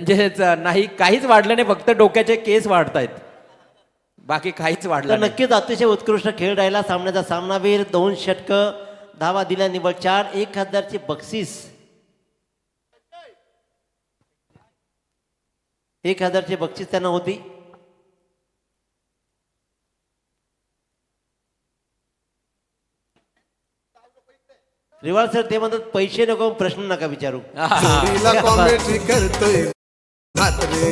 म्हणजेच नाही काहीच वाढलं नाही, फक्त डोक्याचे केस वाढतायत, बाकी काहीच तर वाढलं नाही. नक्कीच अतिशय उत्कृष्ट खेळ राहिला. सामन्याचा सामनावीर 2 षटकं, धावा दिल्या निवड 4, 1000ची बक्षीस, 1000ची बक्षीस त्यांना होती. रिवाल सर ते म्हणतात पैसे नको प्रश्न नका विचारू. जोडीला कॉमेंट्री करतोय म्हात्रे.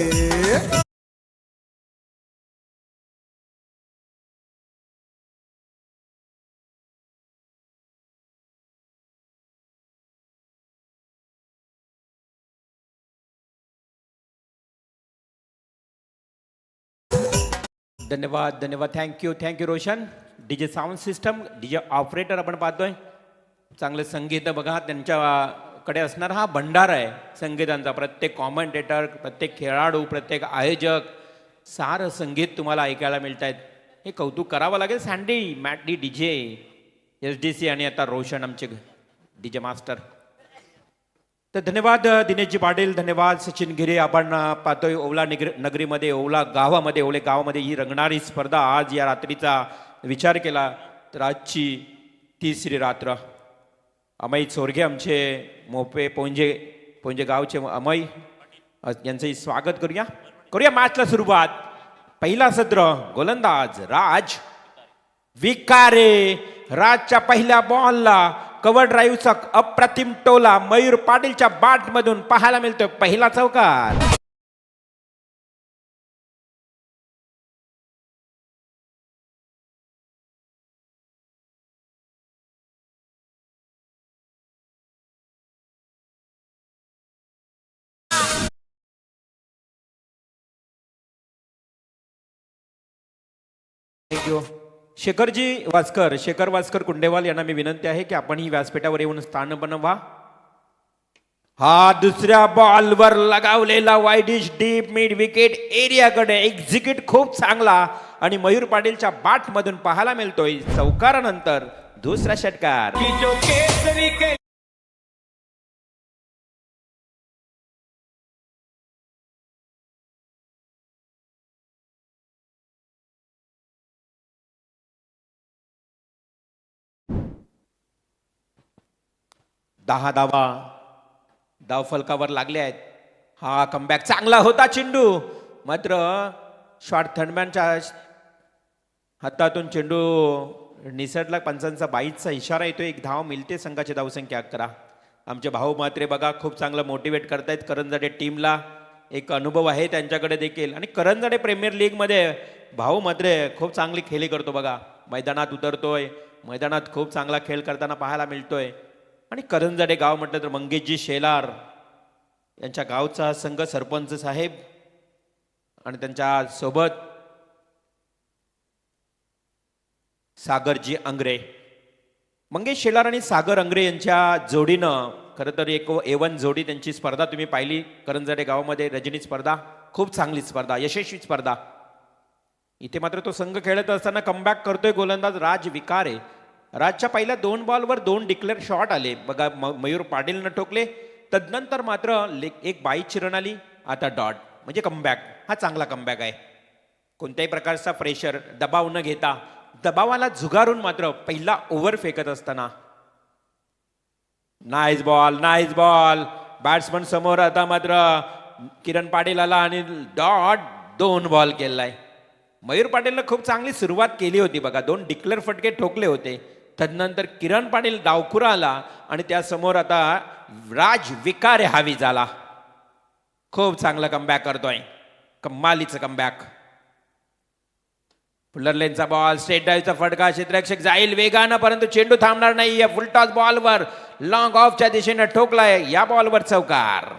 धन्यवाद धन्यवाद, thank you Roshan. DJ sound system, DJ operator आपण पाहतोय. चांगलं संगीत बघा, त्यांच्याकडे असणार हा भंडार आहे संगीतांचा. प्रत्येक कॉमेंटेटर, प्रत्येक खेळाडू, प्रत्येक आयोजक, सारं संगीत तुम्हाला ऐकायला मिळत आहेत. हे कौतुक करावं लागेल. Sandy, Matt D, DJ, SDC आणि आता रोशन आमचे डीजे मास्टर. तर धन्यवाद दिनेशजी पाटील, धन्यवाद सचिन गिरे. आपण पाहतोय ओला नगरीमध्ये, ओला गावामध्ये, ओले गावामध्ये ही रंगणारी स्पर्धा. आज या रात्रीचा विचार केला तर आजची तिसरी रात्र. अमय चोरगे आमचे मोपे पोंजे गावचे अमय यांचंही स्वागत करूया मॅचला सुरुवात. पहिला सत्र, गोलंदाज राज विकारे. राजच्या पहिल्या बॉलला कव्हर ड्राईव्हचा अप्रतिम टोला मयूर पाटीलच्या बॅट मधून पाहायला मिळतोय. पहिला चौकार. थँक्यू. शेखर वास्कर कुंडेवाल यांना मी विनंती आहे की आपण ही व्यासपीठावर येऊन स्थान बनवा. हा दुसऱ्या बॉलवर लगावलेला वाईडिश डीप मिड विकेट एरियाकडे एक्झिक्यूट खूप चांगला आणि मयूर पाटीलच्या बॅट मधून पाहायला मिळतोय चौकारानंतर दुसरा षटकार. दहा धावा धावफलकावर लागले आहेत. हा कमबॅक चांगला होता चेंडू, मात्र शॉर्ट थर्डमॅनच्या हातातून चेंडू निसटला. पंचांचा 22चा इशारा येतो. एक धाव मिळते. संघाची धावसंख्या 11. आमचे भाऊ मात्रे बघा खूप चांगलं मोटिवेट करतायत करंजाडे टीमला. एक अनुभव आहे त्यांच्याकडे देखील. आणि करंजाडे प्रीमियर लीगमध्ये भाऊ मात्रे खूप चांगली खेळी करतो बघा. मैदानात उतरतोय, मैदानात खूप चांगला खेळ करताना पाहायला मिळतोय. आणि करंजाडे गाव म्हटलं तर मंगेशजी शेलार यांच्या गावचा संघ सरपंच साहेब आणि त्यांच्या सोबत सागरजी अंग्रे. मंगेश शेलार आणि सागर अंग्रे यांच्या जोडीनं खरं तर एक A1 जोडी त्यांची स्पर्धा तुम्ही पाहिली करंजाडे गावामध्ये. रजनी स्पर्धा खूप चांगली स्पर्धा, यशस्वी स्पर्धा. इथे मात्र तो संघ खेळत असताना कमबॅक करतोय गोलंदाज राज विकारे. राजच्या पहिल्या 2 बॉलवर 2 डिक्लेअर शॉट आले बघा. मयूर पाटीलनं ठोकले. तदनंतर मात्र एक 22ची रन आली. आता डॉट म्हणजे कमबॅक. हा चांगला कमबॅक आहे. कोणत्याही प्रकारचा प्रेशर, दबाव न घेता, दबावाला झुगारून मात्र पहिला ओव्हर फेकत असताना नाईस बॉल. बॅट्समन समोर. आता मात्र किरण पाटील आला आणि डॉट 2 बॉल केलाय. मयूर पाटीलनं खूप चांगली सुरुवात केली होती बघा. 2 डिक्लेअर फटके ठोकले होते. तदनंतर किरण पाटील डावखुरा आला आणि त्यासमोर आता राज विकारे हावी झाला. खूप चांगला कमबॅक करतोय. कमालीचं कमबॅक. फुलर लेनचा बॉल, स्ट्रेट ड्राईव्हचा फटका. क्षेत्ररक्षक जाईल वेगानं परंतु चेंडू थांबणार नाही. फुलटॉस बॉलवर लॉंग ऑफच्या दिशेने ठोकलाय. या बॉलवर चौकार.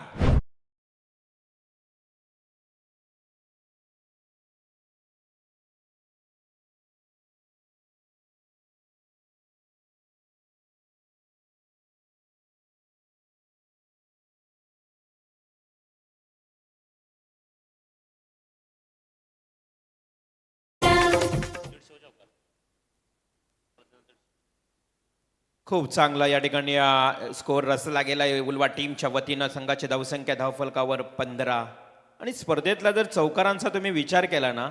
खूप चांगला या ठिकाणी स्कोअर रचला गेला आहे उलवा टीमच्या वतीनं. संघाची धावसंख्या धावफलकावर 15. आणि स्पर्धेतला जर चौकारांचा तुम्ही विचार केला ना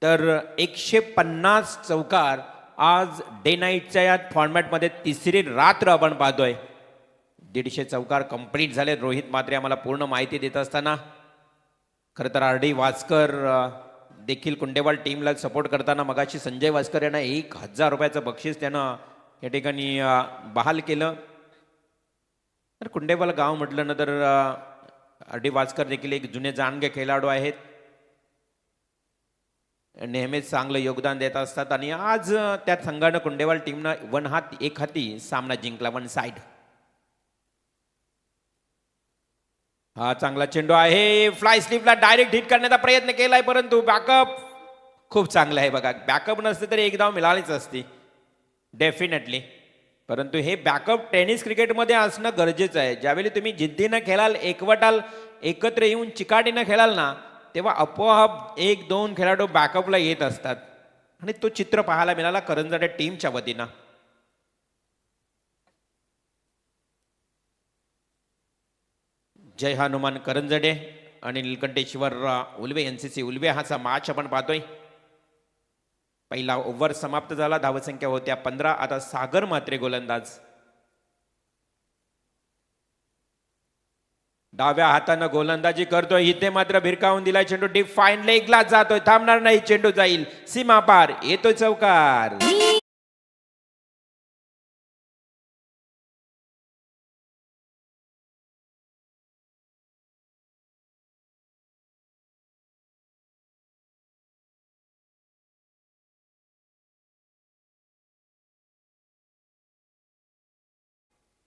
तर 150 चौकार आज डे नाईटच्या या फॉर्मॅटमध्ये तिसरी रात्र आपण पाहतोय. 150 चौकार कंप्लीट झाले. रोहित म्हात्रे आम्हाला पूर्ण माहिती देत असताना खरं तर RD वास्कर देखील कुंडेवाल टीमला सपोर्ट करताना मगाशी संजय वास्कर यांना 1000 रुपयाचं बक्षीस त्यानं या ठिकाणी बहाल केलं. तर कुंडेवाल गाव म्हटलं ना तर RD वास्कर देखील एक जुने जाणगे खेळाडू आहेत. नेहमीच चांगलं योगदान देत असतात आणि आज त्या संघानं कुंडेवाल टीमनं एक हाती सामना जिंकला. One side. हा चांगला चेंडू आहे. फ्लाय स्लिपला डायरेक्ट हिट करण्याचा प्रयत्न केलाय परंतु बॅकअप खूप चांगलं आहे बघा. बॅकअप नसते तरी एक धाव मिळालीच असती डेफिनेटली. परंतु हे बॅकअप टेनिस क्रिकेटमध्ये असणं गरजेचं आहे. ज्यावेळी तुम्ही जिद्दीनं खेळाल, एकवटाल, एकत्र येऊन चिकाटीनं खेळाल ना तेव्हा आपोआप 1-2 खेळाडू बॅकअपला येत असतात आणि तो चित्र पाहायला मिळाला करंजडे टीमच्या वतीनं. जय हनुमान करंजडे आणि निलकंठेश्वर उल्वे NCC उल्वे हाचा मॅच आपण पाहतोय. पहिला ओव्हर समाप्त झाला. धावसंख्या होत्या 15. आता सागर म्हात्रे गोलंदाज. डाव्या हातानं गोलंदाजी करतोय. इथे मात्र भिरकावून दिलाय चेंडू. डीप फाईन लेगला जातोय. थांबणार नाही. चेंडू जाईल सीमा पार. येतोय चौकार.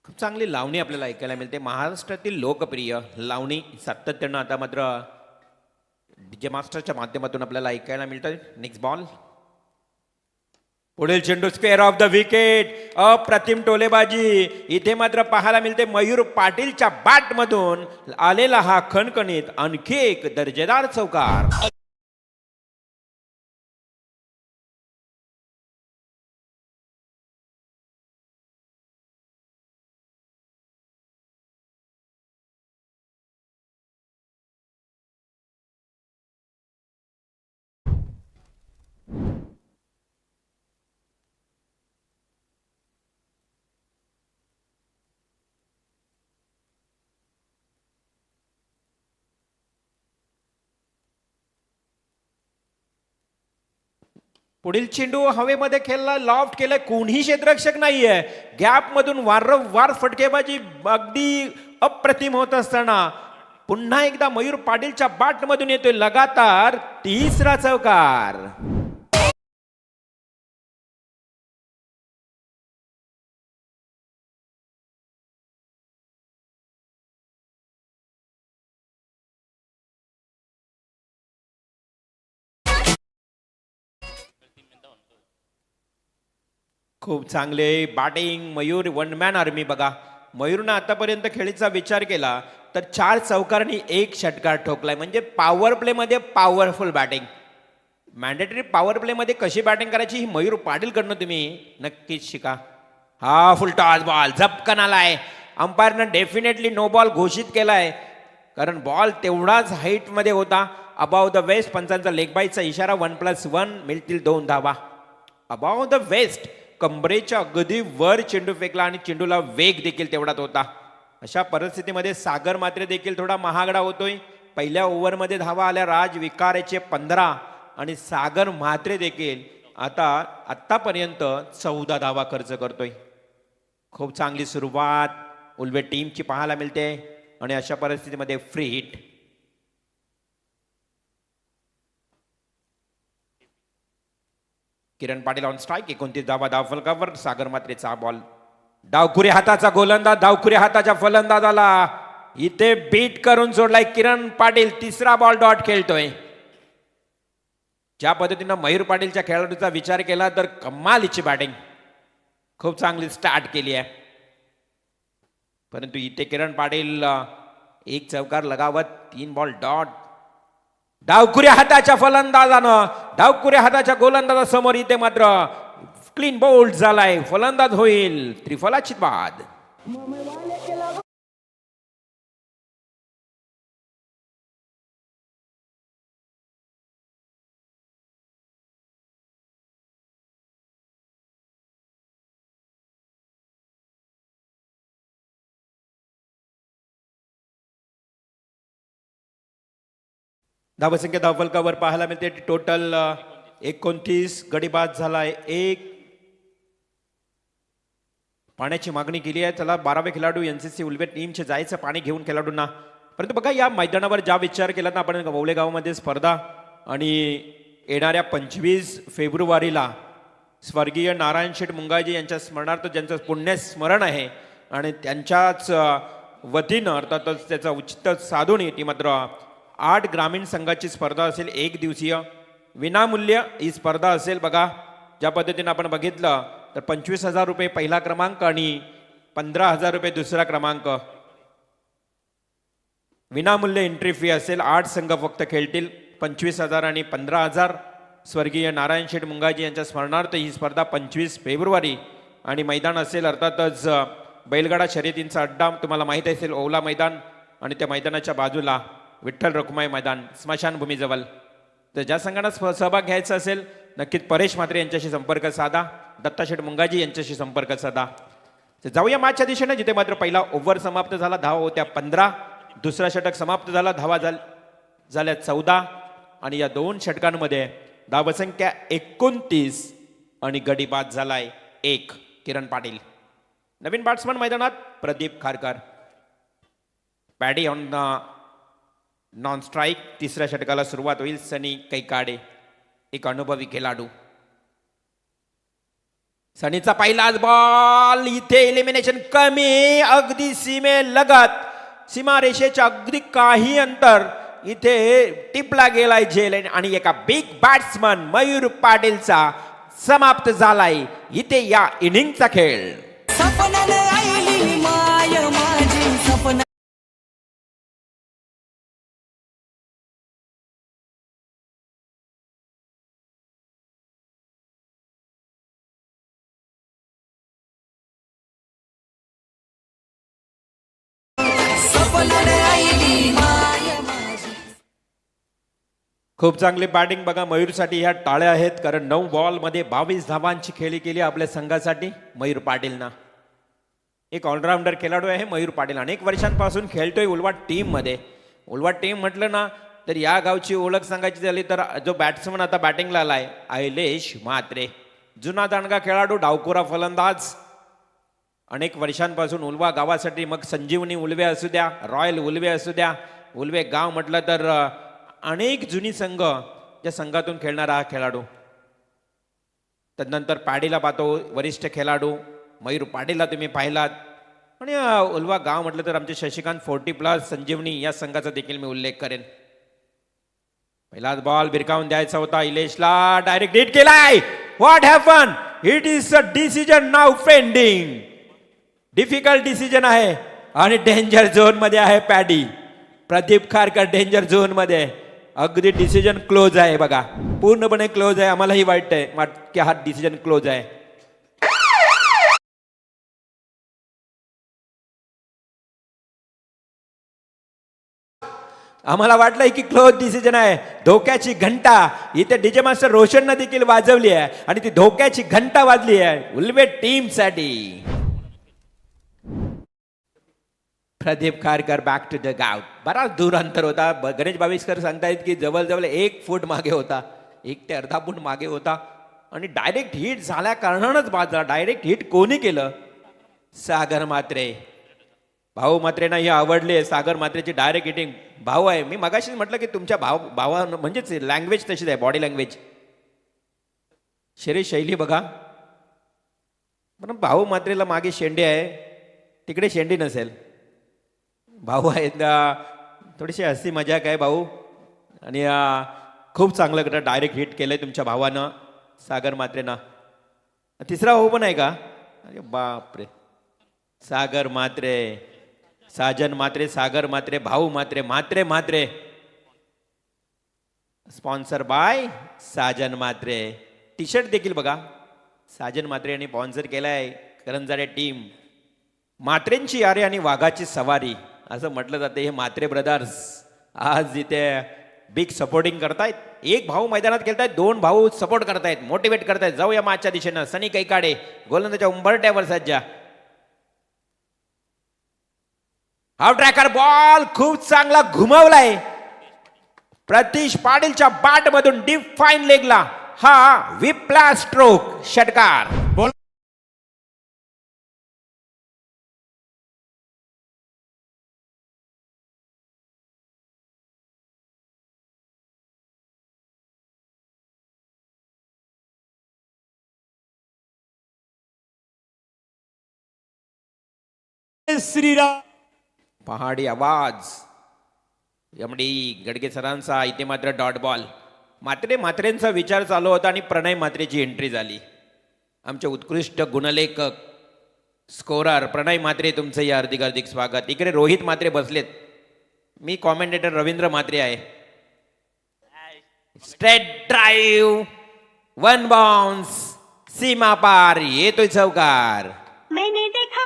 खूप चांगली लावणी आपल्याला ऐकायला मिळते. महाराष्ट्रातील लोकप्रिय लावणी सातत्यानं आता मात्र DJ मास्टरच्या माध्यमातून आपल्याला ऐकायला मिळतं. Next ball. पुढील चेंडू स्क्वेअर ऑफ द विकेट. अप्रतिम टोलेबाजी इथे मात्र पाहायला मिळते. मयूर पाटीलच्या बॅट मधून आलेला हा खणखणीत आणखी एक दर्जेदार चौकार. पुढील चेंडू हवेमध्ये खेळला. लॉफ्ट केलाय. कोणीही क्षेत्ररक्षक नाहीये. गॅप मधून वारंवार फटकेबाजी अगदी अप्रतिम होत असताना पुन्हा एकदा मयूर पाटीलच्या बॅट मधून येतोय लगातार तिसरा चौकार. खूप चांगले batting Mayur. One man army बघा. मयूरनं आतापर्यंत खेळीचा विचार केला तर 4 चौकारांनी 1 षटकार ठोकलाय. म्हणजे पॉवर प्ले मध्ये powerful batting. Mandatory power play मध्ये कशी बॅटिंग करायची ही मयूर पाटीलकडनं तुम्ही नक्कीच शिका. हा फुल टॉस बॉल झपकन आलाय. अंपायरनं डेफिनेटली नो बॉल घोषित केलाय कारण बॉल तेवढाच हाईट मध्ये होता. Above the waist. पंचांचा लेग बाईचा इशारा. 1+1 मिळतील 2 धावा. अबाव द वेस्ट कंबरेच्या अगदी वर चेंडू फेकला आणि चेंडूला वेग देखील तेवढाच होता. अशा परिस्थितीमध्ये सागर मात्र देखील थोडा महागडा होतोय. पहिल्या ओव्हरमध्ये धावा आल्या राज विकारेचे 15 आणि सागर म्हात्रे देखील आतापर्यंत 14 धावा खर्च करतोय. खूप चांगली सुरुवात उल्वे टीमची पाहायला मिळते आणि अशा परिस्थितीमध्ये free hit. Kiran Patil on strike. 29 धावा धावफलकावर. सागर मात्रेचा बॉल. डावखुरी हाताचा गोलंदाज. डावखुरी हाताच्या फलंदाजाला इथे बीट करून सोडलाय किरण पाटील. तिसरा बॉल डॉट खेळतोय. ज्या पद्धतीनं मयूर पाटीलच्या खेळाडूचा विचार केला तर कमालीची बॅटिंग. खूप चांगली स्टार्ट केली आहे. परंतु इथे किरण पाटील 1 चौकार लगावत 3 बॉल डॉट. डावखुऱ्या हाताच्या फलंदाजानं डावखुऱ्या हाताच्या गोलंदाजासमोर इथे मात्र क्लीन बोल्ड झालाय, फलंदाज होईल, त्रिफलाचीत बाद. धावसंख्या धावफलकावर पाहायला मिळते टोटल 29. गडी बाद झालाय 1. पाण्याची मागणी केली आहे. चला 12वे खेळाडू एनसीसी उलवे टीमचे जायचं पाणी घेऊन खेळाडूंना. परंतु बघा या मैदानावर ज्या विचार केला ना आपण ववले गावामध्ये स्पर्धा आणि येणाऱ्या 25 फेब्रुवारीला स्वर्गीय नारायण शेठ मुंगाजी यांच्या स्मरणार्थ ज्यांचं पुण्यस्मरण आहे आणि त्यांच्याच वतीनं अर्थातच त्याचा उचित साधून ती मात्र 8 ग्रामीण संघाची स्पर्धा असेल, 1 दिवसीय विनामूल्य ही स्पर्धा असेल. बघा ज्या पद्धतीनं आपण बघितलं तर 25,000 रुपये पहिला क्रमांक आणि 15,000 रुपये दुसरा क्रमांक. विनामूल्य एंट्री फी असेल. 8 संघ फक्त खेळतील. 25,000 आणि 15,000. स्वर्गीय नारायण शेठ मुंगाजी यांच्या स्मरणार्थ ही स्पर्धा 25 फेब्रुवारी आणि मैदान असेल अर्थातच बैलगाडा शर्यतींचा अड्डा तुम्हाला माहीत असेल ओवला मैदान आणि त्या मैदानाच्या बाजूला विठ्ठल रखुमाई मैदान स्मशानभूमीजवळ. तर ज्या संघांना सहभाग घ्यायचा असेल नक्कीच परेश म्हात्रे यांच्याशी संपर्क साधा, दत्ताशेठ मुंगाजी यांच्याशी संपर्क साधा. तर जाऊया मॅचच्या दिशेने जिथे मात्र पहिला ओव्हर समाप्त झाला, धावा होत्या 15. दुसरा षटक समाप्त झाला, धावा झाल्या 14 आणि या 2 षटकांमध्ये धावसंख्या 29 आणि गडी बाद झालाय 1. किरण पाटील. नवीन बॅट्समन मैदानात Pradeep Kharkar. Paddy on non strike. तिसऱ्या षटकाला सुरुवात होईल. सनी कैकाडे एक अनुभवी खेळाडू. सनीचा पहिलाच बॉल. इथे एलिमिनेशन कमी, अगदी सीमे लगत, सीमारेषेच्या अगदी काही अंतर इथे टिपला गेलाय झेल आणि एका बिग बॅट्समन मयूर पाटीलचा समाप्त झालाय इथे या इनिंगचा खेळ. खूप चांगली बॅटिंग बघा मयूरसाठी. ह्या टाळ्या आहेत कारण 9 बॉलमध्ये 22 धावांची खेळी केली आपल्या संघासाठी मयूर पाटीलना. एक ऑलराऊंडर खेळाडू आहे मयूर पाटील. अनेक वर्षांपासून खेळतोय उलवा टीममध्ये. उलवा टीम म्हटलं ना तर या गावची ओळख सांगायची झाली तर जो बॅट्समन आता बॅटिंगला आलाय आयलेश म्हात्रे. जुना दांडगा खेळाडू, डावखोरा फलंदाज. अनेक वर्षांपासून उलवा गावासाठी मग संजीवनी उलवे असू द्या, रॉयल उलवे असू द्या, उलवे गाव म्हटलं तर अनेक जुनी संघ ज्या संघातून खेळणारा हा खेळाडू. तदनंतर पॅडीला पाहतो वरिष्ठ खेळाडू मयूर पाटीलला तुम्ही पाहिलात. आणि उलवा गाव म्हटलं तर आमचे शशिकांत 40+ संजीवनी या संघाचा देखील मी उल्लेख करेन. पहिलाच बॉल भिरकावून द्यायचा होता इलेशला. डायरेक्ट हिट केलाय. What happen? It is a decision now pending. Difficult decision आहे आणि डेंजर झोन मध्ये आहे paddy. Pradeep Kharkar danger zone मध्ये. अगदी डिसिजन क्लोज आहे बघा, पूर्णपणे क्लोज आहे. आम्हालाही वाटतंय की हा डिसिजन क्लोज आहे. आम्हाला वाटलंय की क्लोज डिसिजन आहे. धोक्याची घंटा इथे डीजे मास्टर रोशननं देखील वाजवली आहे आणि ती धोक्याची घंटा वाजली आहे उल्वे टीम साठी. Pradeep Kharkar back to the गाव. बराच दूर अंतर होता. गणेश बाविस्कर सांगतायत की जवळजवळ 1 फूट मागे होता, 1 ते अर्धा फूट मागे होता आणि डायरेक्ट हिट झाल्या कारणानच बाद झाला. डायरेक्ट हिट कोणी केलं? सागर म्हात्रे. भाऊ म्हात्रेंना ही आवडली आहे सागर म्हात्रेची डायरेक्ट हिटिंग. भाऊ आहे. मी मगाशीच म्हटलं की तुमच्या भावा म्हणजेच लँग्वेज तशीच आहे, बॉडी लँग्वेज, शरीर शैली बघा. पण भाऊ म्हात्रेला मागे शेंडे आहे, तिकडे शेंडी नसेल. भाऊ आहेत, थोडीशी हसी मजाक आहे भाऊ. आणि खूप चांगलं करत डायरेक्ट हिट केलंय तुमच्या भावानं सागर म्हात्रेंना. तिसरा भाऊ पण आहे का? अरे बापरे. सागर Mhatre, Saajan Mhatre, Sagar Mhatre, Bhau Mhatre, Mhatre Mhatre. Sponsor by Sajan Mhatre. T shirt देखील बघा साजन म्हात्रे यांनी स्पॉन्सर केलाय करंजाडे टीम. म्हात्रेंची यारी आणि वाघाची सवारी असं म्हटलं जाते. हे म्हात्रे ब्रदर्स आज इथे बिग सपोर्टिंग करतायत. एक भाऊ मैदानात खेळतायत, दोन भाऊ सपोर्ट करतायत, मोटिवेट करतायत. जाऊया मागच्या दिशेनं. सनी कैकाडे गोलंदाजाच्या उंबरट्यावर सज्जा. हाफ ट्रॅकर बॉल खूप चांगला घुमवलाय. प्रतीश पाटीलच्या बॅट मधून डीप फाईन लेगला हा विप्ला स्ट्रोक षटकार. श्रीराम पहाडी आवाज एमडी गडगे सरांचा. इथे मात्र डॉट बॉल. म्हात्रेंचा विचार चालू होता आणि प्रणय म्हात्रेची एंट्री झाली. आमचे उत्कृष्ट गुणलेखक स्कोरर प्रणय म्हात्रे, तुमचं या हार्दिक हार्दिक स्वागत. इकडे रोहित म्हात्रे बसलेत. मी कॉमेंटेटर रवींद्र म्हात्रे आहे. स्ट्रेट ड्राईव्ह, वन बाउन्स, सीमा पार, येतोय चौकार. मैंने देखा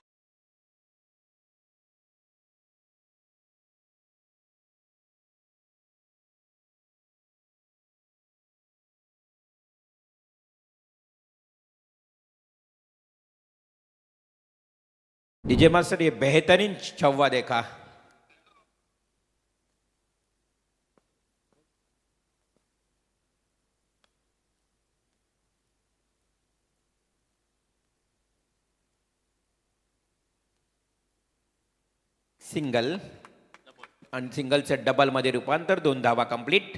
डीजे मास्टर ये बेहतरीन छव्वा देखा. सिंगल आणि सिंगलचं डबल मध्ये रूपांतर. 2 धावा कंप्लीट.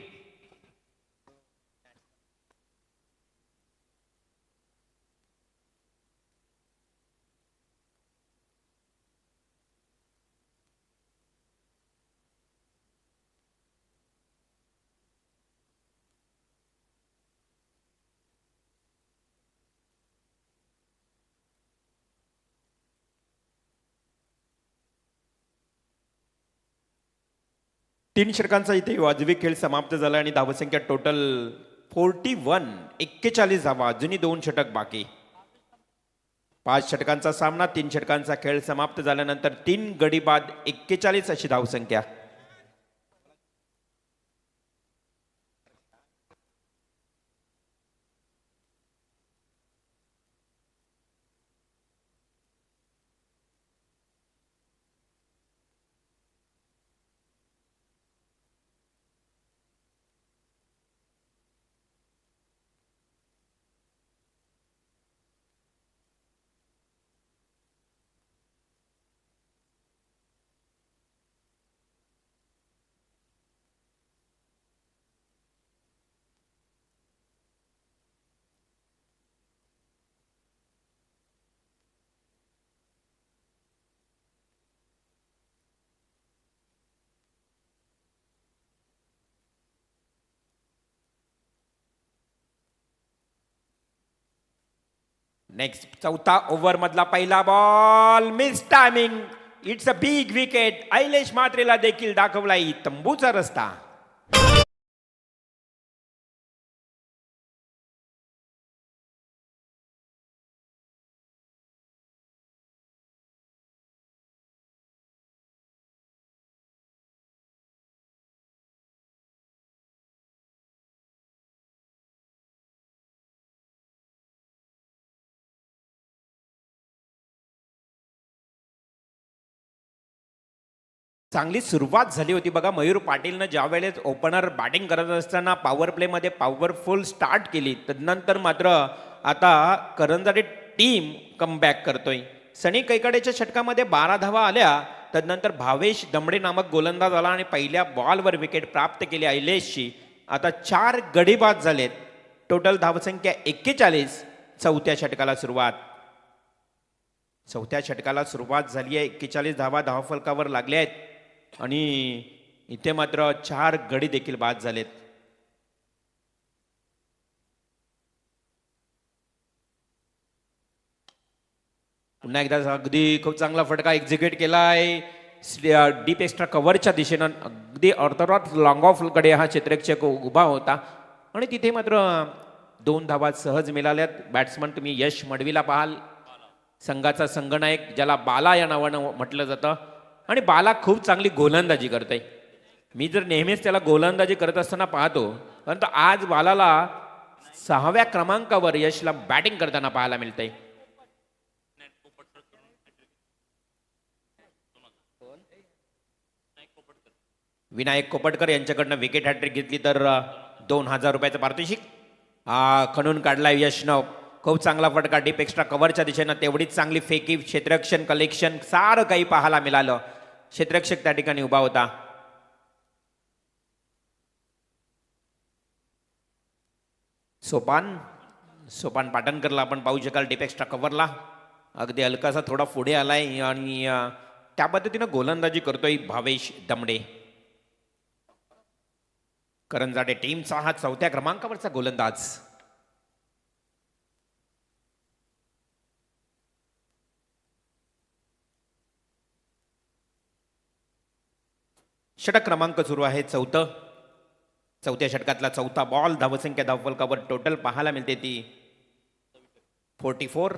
तीन षटकांचा इथे वाजवी खेळ समाप्त झाला आणि धावसंख्या टोटल 41, 41 धावा. अजूनही 2 षटक बाकी. 5 षटकांचा सामना, 3 षटकांचा खेळ समाप्त झाल्यानंतर 3 गडी बाद 41 अशी धावसंख्या. नेक्स्ट चौथा ओव्हर मधला पहिला ball miss timing. It's a big wicket. Ailesh म्हात्रेला देखील दाखवलाय तंबूचा रस्ता. चांगली सुरुवात झाली होती बघा. मयूर पाटीलनं ज्या वेळेस ओपनर बॅटिंग करत असताना पॉवर प्लेमध्ये पॉवरफुल स्टार्ट केली, तदनंतर मात्र आता करंजाडे टीम कमबॅक करतोय. सनी कैकाडेच्या षटकामध्ये 12 धावा आल्या. तदनंतर भावेश दमडे नामक गोलंदाज आला आणि पहिल्या बॉलवर विकेट प्राप्त केली ऐलेशची. आता 4 गडी बाद झालेत. टोटल धावसंख्या 41. चौथ्या षटकाला सुरुवात झाली आहे. 41 धावा धावफलकावर लागल्या आहेत आणि इथे मात्र 4 गडी देखील बाद झालेत. पुन्हा एकदा अगदी खूप चांगला फटका एक्झिक्यूट केलाय. डीप एक्स्ट्रा कव्हरच्या दिशेनं अगदी ऑर्थोडॉक्स लॉंग ऑफ कडे हा क्षेत्ररक्षक उभा होता आणि तिथे मात्र 2 धावा सहज मिळाल्यात. बॅट्समन तुम्ही यश मडवीला पाहाल, संघाचा संघनायक ज्याला बाला या नावानं म्हटलं जातं. आणि बाला खूप चांगली गोलंदाजी करतोय. मी जर नेहमीच त्याला गोलंदाजी करत असताना पाहतो, परंतु आज बालाला 6व्या क्रमांकावर यशला बॅटिंग करताना पाहायला मिळतंय. विनायक कोपटकर यांच्याकडनं विकेट हॅट्रिक घेतली तर 2,000 रुपयाचं पारितोषिक खणून काढलाय यशनं. खूप चांगला फटका डीप एक्स्ट्रा कव्हरच्या दिशेनं, तेवढीच चांगली फेकी, क्षेत्ररक्षण, कलेक्शन सारं काही पाहायला मिळालं. क्षेत्ररक्षक त्या ठिकाणी उभा होता. सोपान पाटणकरला आपण पाहू शकाल डीप एक्स्ट्रा कव्हरला, अगदी हलकासा थोडा पुढे आलाय आणि त्या पद्धतीनं गोलंदाजी करतोय भावेश दमडे. करंजाडे टीमचा हा 4थ्या क्रमांकावरचा गोलंदाज. षटक क्रमांक सुरू आहे 4थ्या षटकातला 4था बॉल. धावसंख्या धावफलकावर टोटल पाहायला मिळते ती 44.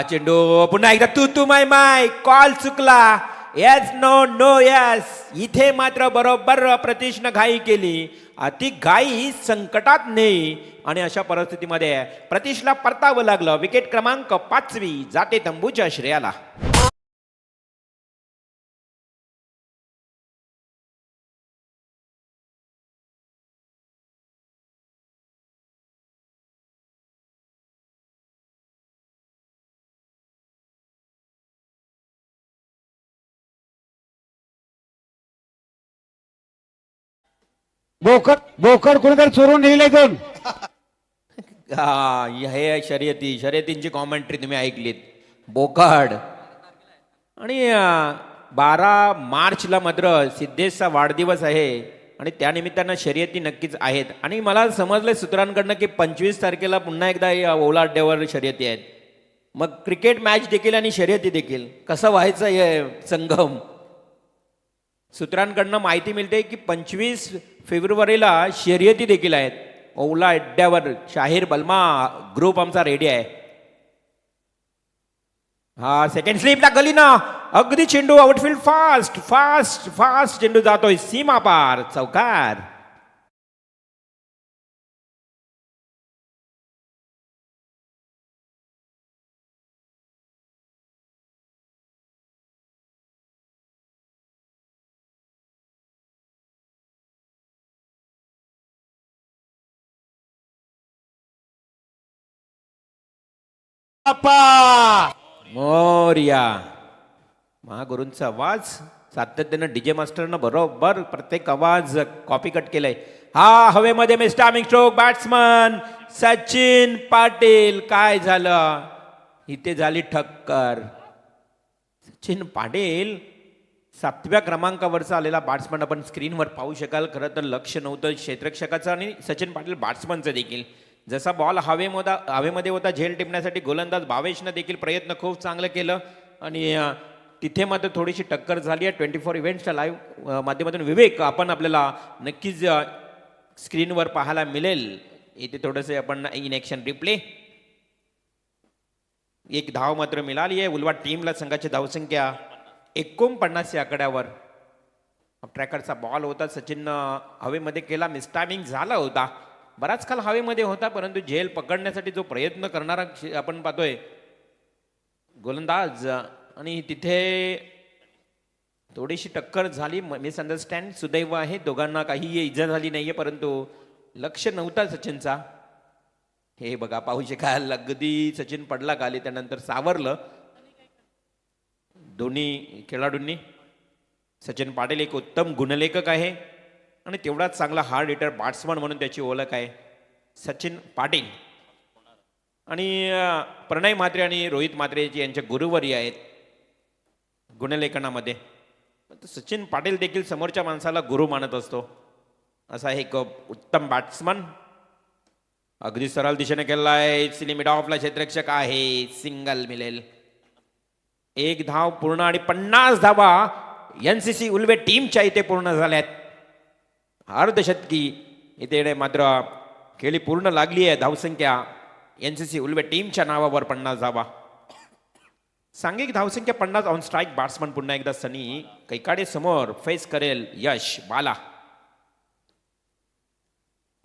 चेंडू पुन्हा एकदा तू माय कॉल चुकला. Yes no no yes. इथे मात्र बरोबर प्रतीशनं घाई केली. ती घाई संकटात नाही आणि अशा परिस्थितीमध्ये प्रतीशला परतावं लागलं. विकेट क्रमांक 5वी जाते तंबूच्या श्रेयाला. बोकड कोणीतरी चोरून नेले दोन. हे शर्यतींची कॉमेंट्री तुम्ही ऐकलीत. बोकाड आणि 12 मार्चला मात्र सिद्धेशचा वाढदिवस आहे आणि त्यानिमित्तानं शर्यती नक्कीच आहेत. आणि मला समजलंय सूत्रांकडनं की 25 तारखेला पुन्हा एकदा या ओला अड्ड्यावर शर्यती आहेत. मग क्रिकेट मॅच देखील आणि शर्यती देखील कसं व्हायचं हे संगम. सूत्रांकडनं माहिती मिळते की 25 फेब्रुवारीला शर्यती देखील आहेत ओला अड्ड्यावर. शाहीर बल्मा ग्रुप आमचा रेडी आहे. सेकंड स्लिपला गलीना अगदी चेंडू आउटफील्ड फास्ट फास्ट फास्ट चेंडू जातोय सीमा पार, चौकार. मोर्या महागुरूंचा आवाज सातत्यानं डीजे मास्टरनं बरोबर प्रत्येक आवाज कॉपी कट केलाय. हवेमध्ये मिस्टामिंग स्ट्रोक बॅट्समन सचिन पाटील. काय झालं इथे? झाली ठक्कर. सचिन पाटील 7व्या क्रमांकावरचा आलेला बॅट्समन आपण स्क्रीनवर पाहू शकाल. खरं तर लक्ष नव्हतं क्षेत्ररक्षकाचं आणि सचिन पाटील बॅट्समनचं देखील. जसा बॉल हवेमध्ये होता झेल टिपण्यासाठी गोलंदाज भावेशनं देखील प्रयत्न खूप चांगलं केलं आणि तिथे मात्र थोडीशी टक्कर झाली आहे. 24 इव्हेंट्सच्या लाईव्ह माध्यमातून विवेक आपण आपल्याला नक्कीच स्क्रीनवर पाहायला मिळेल. इथे थोडंसं आपण इन ॲक्शन रिप्ले. एक धाव मात्र मिळाली आहे उलवा टीमला. संघाची धावसंख्या 49 या आकड्यावर. ट्रॅकरचा बॉल होता, सचिन हवेमध्ये केला, मिसटायमिंग झाला होता. बराच काल हवेमध्ये होता परंतु झेल पकडण्यासाठी जो प्रयत्न करणारा आपण पाहतोय गोलंदाज आणि तिथे थोडीशी टक्कर झाली. मिसअंडरस्टँड. सुदैव आहे दोघांना काही इजा झाली नाहीये परंतु लक्ष नव्हता सचिनचा. हे बघा पाहू शकाल अगदी सचिन पडला खाली त्यानंतर सावरलं दोन्ही खेळाडूंनी. सचिन पाटील एक उत्तम गुणलेखक आहे आणि तेवढाच चांगला हार्ड हिटर बॅट्समन म्हणून त्याची ओळख आहे सचिन पाटील. आणि प्रणय म्हात्रे आणि रोहित म्हात्रे यांचे गुरुवर्य आहेत गुणलेखनामध्ये. सचिन पाटील देखील समोरच्या माणसाला गुरु मानत असतो. असा एक उत्तम बॅट्समन. अगदी सरळ दिशेने केलाय. मिड ऑफला क्षेत्ररक्षक आहे. सिंगल मिळेल. 1 धाव पूर्ण आणि 50 धावा NCC उल्वे टीमच्या इथे पूर्ण झाल्यात. अर्धशतकी इथे मात्र खेळी पूर्ण लागली आहे. धावसंख्या एनसीसी उल्वे टीमच्या नावावर 50 धावा. सांघिक धावसंख्या 50. ऑन स्ट्राईक बॅट्समन पुन्हा एकदा सनी कैकाडे समोर फेस करेल यश बाला.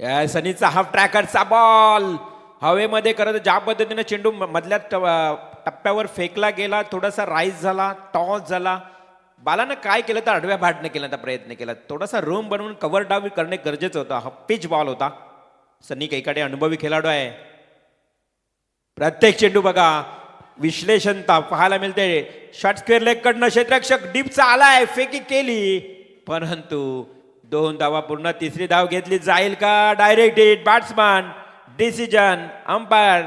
या सनीचा हाफ ट्रॅकरचा बॉल हवेमध्ये करत ज्या पद्धतीने चेंडू मधल्या टप्प्यावर फेकला गेला, थोडासा राईज झाला, टॉस झाला. बालानं काय केलं तर आडव्या बॅटने केल्याचा प्रयत्न केला. थोडासा रूम बनवून कव्हर डाऊन करणे गरजेचं होतं. हा पिच बॉल होता. सनी कैकाडे अनुभवी खेळाडू आहे. प्रत्येक चेंडू बघा विश्लेषण पाहायला मिळते. शॉर्ट स्क्वेअर लेग कडनं क्षेत्ररक्षक डीपचा आलाय, फेकी केली, परंतु 2 धावा पूर्ण. तिसरी धाव घेतली जाईल का? Direct hit. Batsman decision. Umpire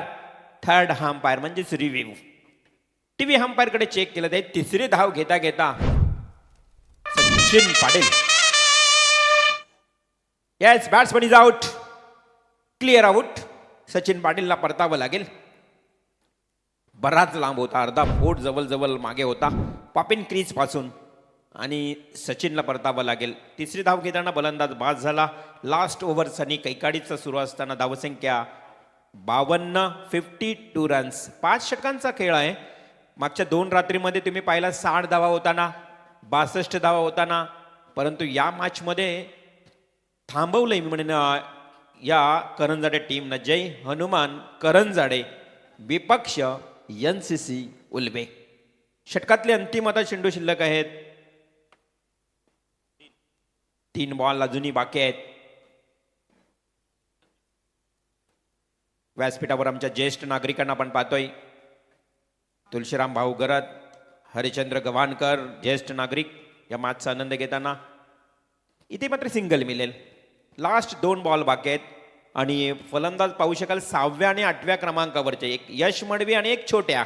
third umpire म्हणजेच रिव्ह्यू टीव्ही अंपायर कडे चेक केलं जाईल. तिसरी धाव घेता घेता Sachin Patil. Yes, batsman is out. Clear out. Sachin पाटीलला परतावं लागेल. बराच लांब होता, अर्धा फूट जवळ मागे होता पॉपिन क्रीज पासून, आणि सचिनला परतावं लागेल. तिसरी धाव घेताना फलंदाज बाद झाला. लास्ट ओव्हर सनी कैकाडीचा सुरू असताना धावसंख्या 52. 52 रन्स. 5 षटकांचा खेळ आहे. मागच्या 2 रात्रीमध्ये तुम्ही पाहिला 60 धावा होताना, 62 धावा होताना, परंतु या मॅचमध्ये थांबवलंय मी म्हणेन या करंजाडे टीमनं. जय हनुमान करंजाडे विपक्ष एनसीसी उल्वे. षटकातले अंतिम आता चेंडू शिल्लक आहेत. 3 बॉल अजूनही बाकी आहेत. व्यासपीठावर आमच्या ज्येष्ठ नागरिकांना आपण पाहतोय. तुलशीराम भाऊ गरत, हरिचंद्र गव्हाणकर ज्येष्ठ नागरिक या मॅचचा आनंद घेताना. इथे मात्र सिंगल मिळेल. लास्ट 2 बॉल बाकी आहेत आणि फलंदाज पाहू शकाल 6व्या आणि 8व्या क्रमांकावरचे. एक यश मडवी आणि एक छोट्या.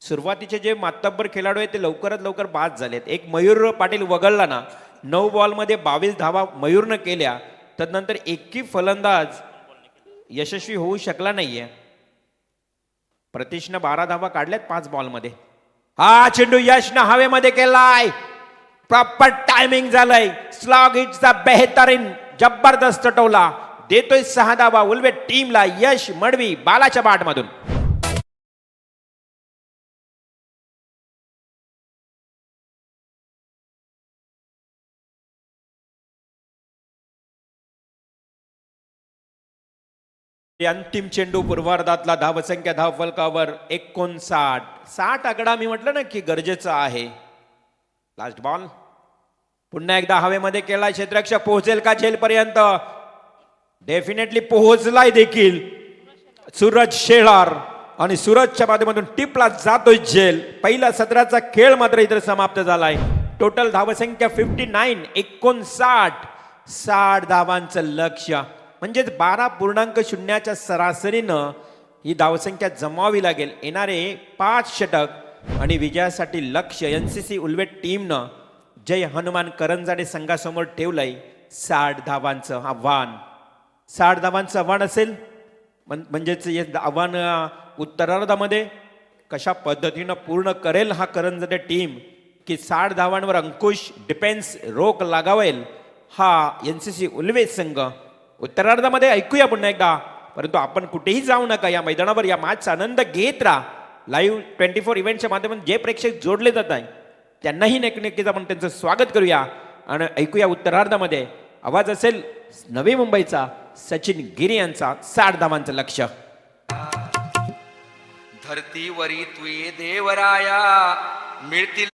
सुरुवातीचे जे मातब्बर खेळाडू आहेत ते लवकरात लवकर बाद झालेत. एक मयूर पाटील वगळला ना, 9 बॉलमध्ये 22 धावा मयूरनं केल्या. तदनंतर एकही फलंदाज यशस्वी होऊ शकला नाहीये. प्रतीशनं 12 धावा काढल्यात 5 बॉलमध्ये. हा चेंडू यशनं हवेमध्ये केलाय. प्रॉपर टायमिंग झालंय. स्लॉग हिटचा बेहतरीन जबरदस्त टोला देतोय 6 धावा उल्वे टीमला. यश मडवी बालाच्या बॅटमधून. अंतिम चेंडू पूर्वार्धातला. धावसंख्या धावफलकावर 59. 60 आकडा मी म्हटलं ना की गरजेचं आहे. लास्ट बॉल पुन्हा एकदा हवेमध्ये केला. क्षेत्ररक्षक पोहोचेल का झेलपर्यंत? डेफिनेटली पोहोचलाय देखील. सूरज शेलार आणि सूरजच्या माध्यमातून टिपला जातोय झेल. पहिला सत्राचा खेळ मात्र इथे समाप्त झालाय. टोटल धावसंख्या 59. 59. 60 धावांचं लक्ष्य म्हणजेच 12.0च्या सरासरीनं ही धावसंख्या जमावी लागेल. येणारे 5 षटक आणि विजयासाठी लक्ष्य एनसीसी उल्वे टीमनं जय हनुमान करंजाडे संघासमोर ठेवलंय. 60 धावांचं आव्हान. 60 धावांचं आव्हान असेल म्हणजेच हे आव्हान उत्तरार्धामध्ये कशा पद्धतीनं पूर्ण करेल हा करंजाडे टीम की 60 धावांवर अंकुश डिफेन्स रोख लागावेल हा एनसीसी उल्वे संघ. उत्तरार्धामध्ये ऐकूया पुन्हा एकदा. परंतु आपण कुठेही जाऊ नका. या मैदानावर या मॅचचा आनंद घेत राहा. लाईव्ह 24 इव्हेंटच्या माध्यमातून जे प्रेक्षक जोडले जात आहे त्यांनाही नक्कीच आपण त्यांचं स्वागत करूया आणि ऐकूया उत्तरार्धामध्ये आवाज असेल नवी मुंबईचा सचिन गिरी यांचा 60 धावांचं लक्ष्य. धरतीवरी तुये देवराया मिळतील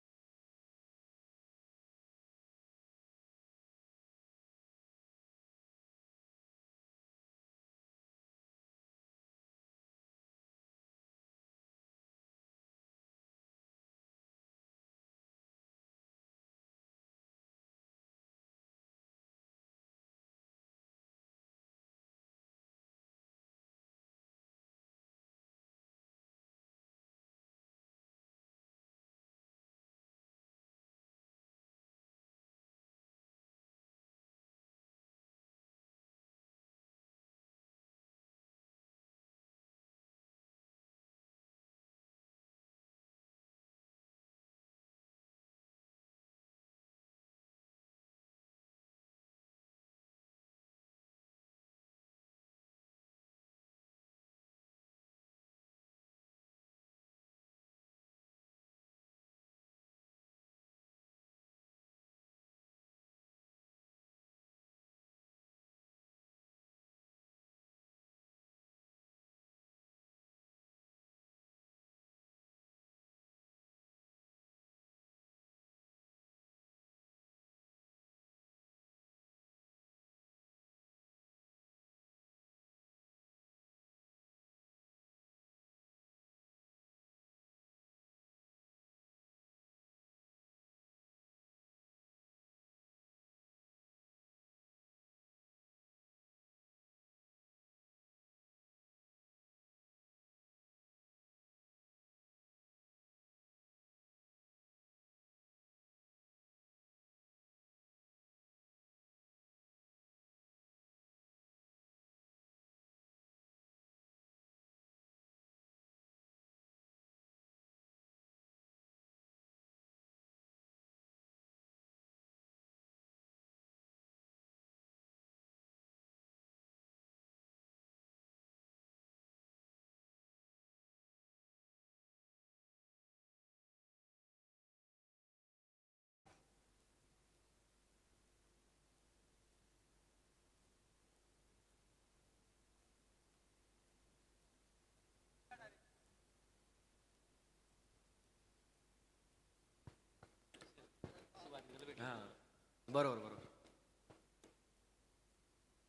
बरोबर बरोबर.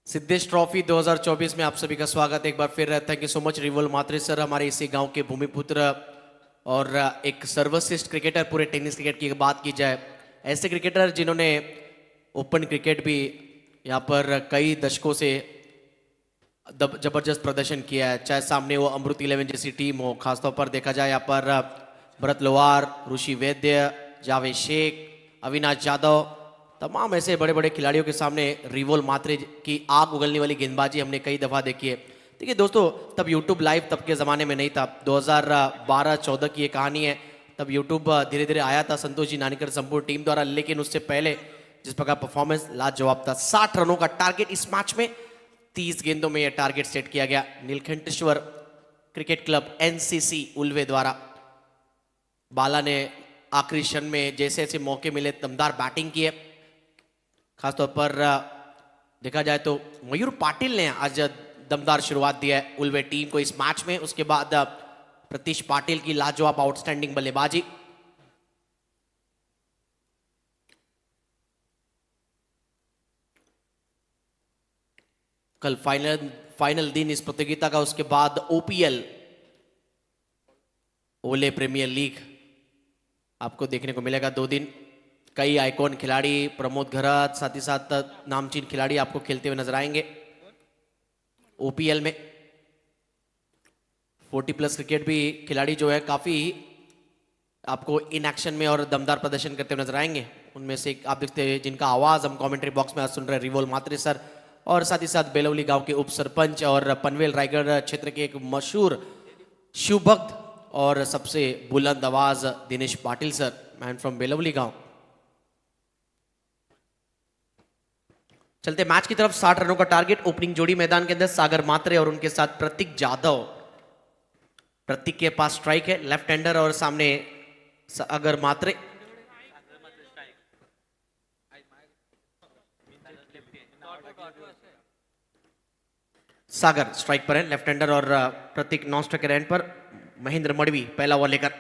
सिद्धेश ट्रॉफी 2024 में आप सभी का स्वागत है एक बार फिर. थैंक यू सो मच रिवोल मात्रे सर, हमारे इसी गांव के भूमिपुत्र और एक सर्वश्रेष्ठ क्रिकेटर. पूरे टेनिस क्रिकेट की बात की जाए, ऐसे क्रिकेटर जिन्होंने ओपन क्रिकेट भी यहाँ पर कई दशकों से जबरदस्त प्रदर्शन किया है, चाहे सामने वो अमृत 11 जैसी टीम हो. खासतौर पर देखा जाए यहाँ पर भरत लोहार, ऋषि वैद्य, जावेद शेख, अविनाश यादव, तमाम ऐसे बड़े बड़े खिलाड़ियों के सामने रिवोल मात्रे की आग उगलने वाली गेंदबाजी हमने कई दफ़ा देखी है. देखिए दोस्तों, तब यूट्यूब लाइव तब के ज़माने में नहीं था. 2012-14 की ये कहानी है. तब यूट्यूब धीरे धीरे आया था संतोष जी नानीकर संपूर्ण टीम द्वारा, लेकिन उससे पहले जिस प्रकार परफॉर्मेंस लाजवाब था. 60 रनों का टारगेट इस मैच में, 30 गेंदों में यह टारगेट सेट किया गया Neelkantheshwar cricket club NCC Ulwe द्वारा. बाला ने आखिरी क्षण में जैसे ऐसे मौके मिले दमदार बैटिंग की है. खासतौर पर देखा जाए तो मयूर पाटिल ने आज दमदार शुरुआत दिया है उल्वे टीम को इस मैच में. उसके बाद प्रतीश पाटिल की लाजवाब आउटस्टैंडिंग बल्लेबाजी. कल फाइनल दिन इस प्रतियोगिता का. उसके बाद OPL ओले प्रीमियर लीग आपको देखने को मिलेगा 2 दिन. कई आइकॉन खिलाड़ी, प्रमोद घरत, साथ ही साथ नामचीन खिलाड़ी आपको खेलते हुए नजर आएंगे. OPL में 40+ क्रिकेट भी खिलाड़ी जो है काफी आपको इन एक्शन में और दमदार प्रदर्शन करते हुए नजर आएंगे. उनमें से एक आप देखते हैं जिनका आवाज हम कमेंट्री बॉक्स में आज सुन रहे हैं, रिवोल मात्रे सर, और साथ ही साथ बेलवली गांव के उप सरपंच और पनवेल रायगढ़ क्षेत्र के एक मशहूर शिवभक्त और सबसे बुलंद आवाज Dinesh Patil sir, man from Belavali गांव. चलते मैच की तरफ. 60 रनों का टारगेट. ओपनिंग जोड़ी मैदान के अंदर सागर मात्रे और उनके साथ प्रतीक जाधव. प्रतीक के पास स्ट्राइक है, लेफ्ट हैंडर, और सामने सागर मात्रे. सागर स्ट्राइक पर है, लेफ्ट हैंडर, और प्रतीक नॉन स्ट्राइकर एंड पर. महेंद्र मडवी पहला ओवर लेकर.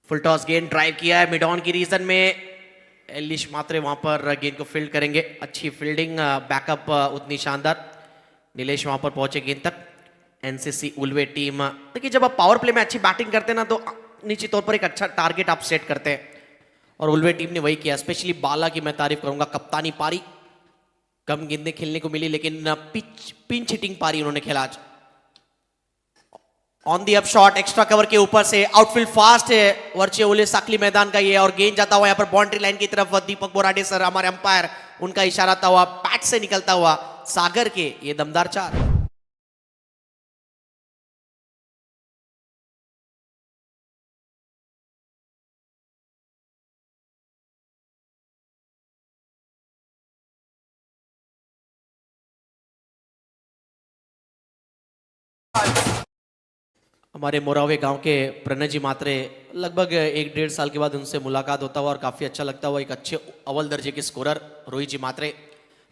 फुल टॉस गेंद ड्राइव किया है मिड ऑन की रीजन में. एलिश मात्रे वहां पर गेंद को फील्ड करेंगे. अच्छी फील्डिंग, बैकअप उतनी शानदार. नीलेश वहां पर पहुंचे गेंद तक. NCC उल्वे टीम, देखिए जब आप पावर प्ले में अच्छी बैटिंग करते हैं ना तो निश्चित तौर पर एक अच्छा टारगेट आप सेट करते हैं, और उल्वे टीम ने वही किया. स्पेशली बाला की मैं तारीफ करूंगा. कप्तानी पारी, कम गेंदें खेलने को मिली लेकिन पिंच हिटिंग पारी उन्होंने खेला आज. On the up shot, extra cover के ऊपर से, आउटफील्ड फास्ट है वर्चे ओले साकली मैदान का ये, और गेंद जाता हुआ यहाँ पर बाउंड्री लाइन की तरफ. दीपक बोराडे सर हमारे अंपायर, उनका इशारा था हुआ पैट से निकलता हुआ सागर के ये दमदार 4. हमारे मोरावे गांव के प्रणय जी मात्रे, लगभग 1-1.5 साल के बाद उनसे मुलाकात होता हुआ और काफी अच्छा लगता हुआ. एक अच्छे अव्वल दर्जे के scorer Rohit ji Matre,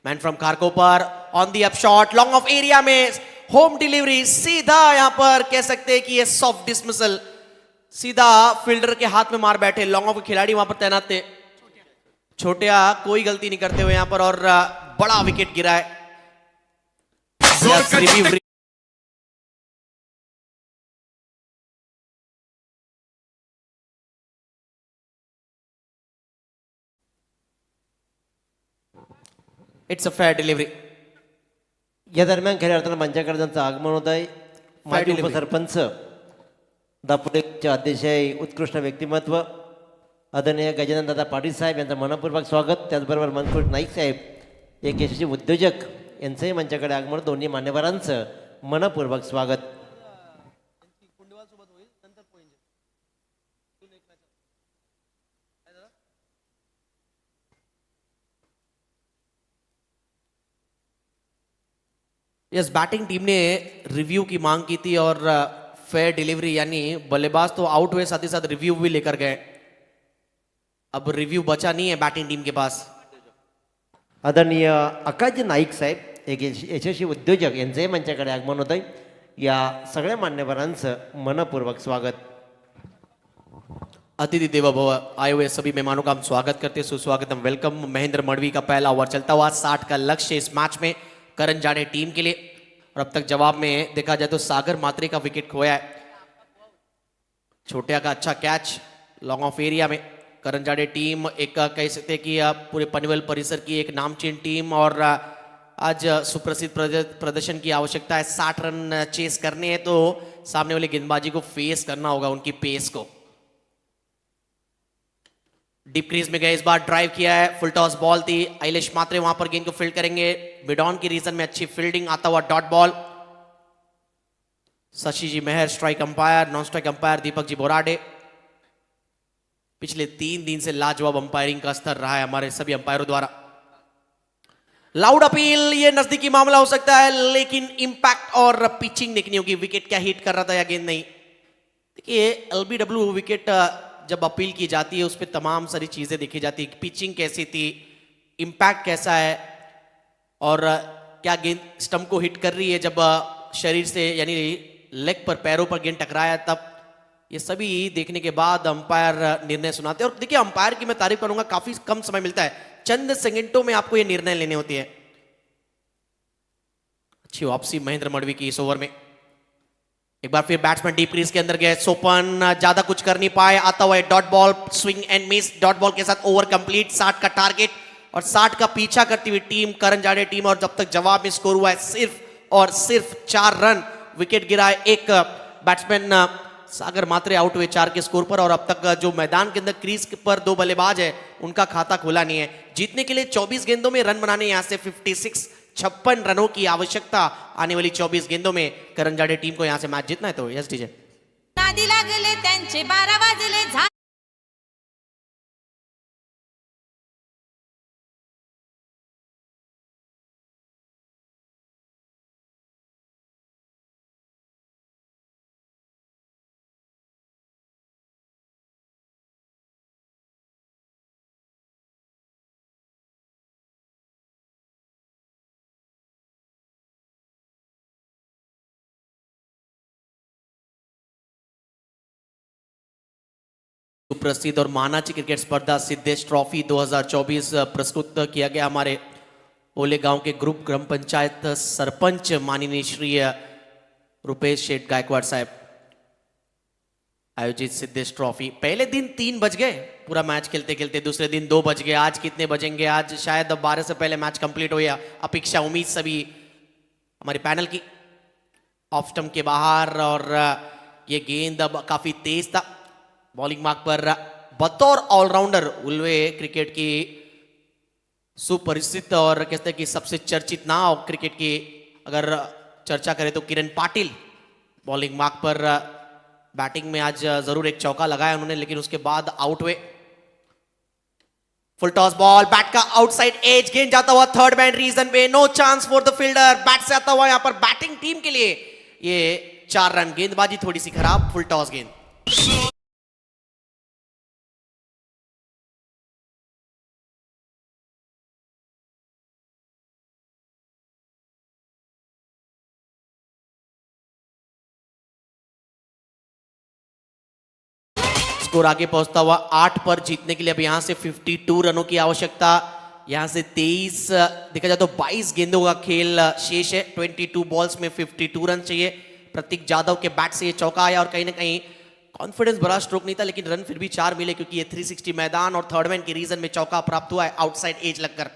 man from Kharkopar. On the up shot, long off area में होम डिलीवरी, सीधा यहां पर कह सकते हैं कि ये सॉफ्ट डिसमिसल, सीधा फील्डर के हाथ में मार बैठे. लॉन्ग ऑफ खिलाड़ी वहां पर तैनात थे. छोटिया कोई गलती नहीं करते हुए यहां पर, और बड़ा विकेट गिरा है. It's a fair delivery. या दरम्यान खऱ्या अर्थानं मंचाकडे त्यांचं आगमन होत आहे. माजी delivery. उपसरपंच दापोलीचे अतिशय उत्कृष्ट व्यक्तिमत्व आदरणीय गजानन दादा पाटील साहेब यांचं मनपूर्वक स्वागत. त्याचबरोबर मनकुट नाईक साहेब, एक यशस्वी उद्योजक, यांचंही मंचाकडे आगमन. दोन्ही मान्यवरांचं मनपूर्वक स्वागत. यस, बैटिंग टीम ने रिव्यू की मांग की थी और फेयर डिलीवरी, यानी बल्लेबाज तो आउट हुए, साथ ही साथ रिव्यू भी लेकर गए. अब रिव्यू बचा नहीं है बैटिंग टीम के पास. आदरणीय आकाशजी नाईक साहेब, एक यशस्वी उद्योजक, यांचंही मंचाकडे आगमन होत आहे. या सगळ्या मान्यवरांचं मनपूर्वक स्वागत. अतिथि देवो भव आए हुए सभी मेहमानों का हम स्वागत करते हैं, सुस्वागतम, वेलकम। महेंद्र मड़वी का पहला ओवर चलता हुआ 60 का लक्ष्य इस मैच में करण जाड़े टीम के लिए। और अब तक जवाब में देखा जाए तो सागर मात्रे का विकेट खोया है। छोटिया का अच्छा कैच लॉन्ग ऑफ एरिया में। करण जाड़े टीम एक कह सकते हैं कि पूरे पनवेल परिसर की एक नामचीन टीम और आज सुप्रसिद्ध प्रदर्शन की आवश्यकता है। 60 रन चेस करने हैं तो सामने वाले गेंदबाजी को फेस करना होगा, उनकी पेस को। डीप क्रीज में गए, इस बार ड्राइव किया है, फुल टॉस बॉल थी। आइलेश मात्रे वहां पर गेंद को फील्ड करेंगे। मिड ऑन की रीजन में अच्छी फील्डिंग, आता हुआ dot ball. Shashi ji Meher strike umpire, non strike umpire Deepak ji Borade. पिछले 3 दिन से लाजवाब अंपायरिंग का स्तर रहा है हमारे सभी अंपायरों द्वारा। लाउड अपील, ये नजदीकी मामला हो सकता है लेकिन इंपैक्ट और पिचिंग देखनी होगी। विकेट क्या हिट कर रहा था या गेंद नहीं। देखिए एलबीडब्ल्यू विकेट जब अपील की जाती है उस पर तमाम सारी चीजें देखी जाती है। पिचिंग कैसी थी, इंपैक्ट कैसा है और क्या गेंद स्टंप को हिट कर रही है जब शरीर से यानी लेग पर, पैरों पर गेंद टकराया तब। ये सभी देखने के बाद अंपायर निर्णय सुनाते हैं। और देखिए अंपायर की मैं तारीफ करूंगा, काफी कम समय मिलता है, चंद सेकंडों में आपको ये निर्णय लेने होती है। अच्छी वापसी महेंद्र मड़वी की इस ओवर में। एक बार फिर बैट्समैन डीप क्रीज के अंदर गए, सोपन ज्यादा कुछ कर नहीं पाए, आता हुआ dot ball, swing and miss, dot ball के साथ ओवर कंप्लीट। 60 का टारगेट और 60 का पीछा करती हुई टीम करण जाड़े टीम। और जब तक जवाब में स्कोर हुआ है सिर्फ और सिर्फ 4 रन। विकेट गिरा है एक बैट्समैन सागर मात्रे आउट हुए 4 के स्कोर पर। और अब तक जो मैदान के अंदर क्रीज पर 2 बल्लेबाज है उनका खाता खुला नहीं है। जीतने के लिए 24 गेंदों में रन बनाने, यहां से 56 रनों की आवश्यकता आने वाली 24 गेंदों में। करण जाड़े टीम को यहां से मैच जीतना है तो यस डीजे। नादी लागले त्यांचे 12 वाजले सुप्रसिद्ध और मानाची क्रिकेट स्पर्धा सिद्धेश ट्रॉफी 2024 प्रस्तुत किया गया हमारे ओले गांव के ग्रुप ग्राम पंचायत सरपंच माननीय श्री रुपेश शेठ गायकवाड़ साहब आयोजित सिद्धेश ट्रॉफी। पहले दिन 3 बज गए पूरा मैच खेलते खेलते, दूसरे दिन 2 बज गए। आज कितने बजेंगे? आज शायद 12 से पहले मैच कंप्लीट हो गया। अपेक्षा उम्मीद सभी हमारे पैनल की ऑफ स्टंप के बाहर। और ये गेंद अब काफी तेज था। बॉलिंग मार्क पर बतौर ऑलराउंडर उल्वे क्रिकेट की सुपरिचित और कहते हैं कि सबसे चर्चित नाव क्रिकेट की अगर चर्चा करें तो किरण पाटिल बॉलिंग मार्क पर बैटिंग में आज जरूर एक चौका लगाया उन्होंने, लेकिन उसके बाद आउट हुए। फुल टॉस बॉल, बैट का आउटसाइड एज, गेंद जाता हुआ थर्ड मैन रीजन पे, no chance for the fielder. Bat से आता हुआ यहां पर बैटिंग टीम के लिए ये 4 रन। गेंदबाजी थोड़ी सी खराब, फुल टॉस गेंद। स्कोर आगे पहुंचता हुआ 8 पर जीतने के लिए अब यहां से 52 रनों की आवश्यकता। यहां से 23 देखा जाए तो 22 गेंदों का खेल शेष है। 22 बॉल्स में 52 रन चाहिए। प्रतीक जाधव के बैट से ये चौका आया और कहीं ना कहीं कॉन्फिडेंस बड़ा स्ट्रोक नहीं था, लेकिन रन फिर भी 4 मिले क्योंकि ये 360 मैदान और थर्ड मैन की रीजन में चौका प्राप्त हुआ है आउटसाइड एज लगकर।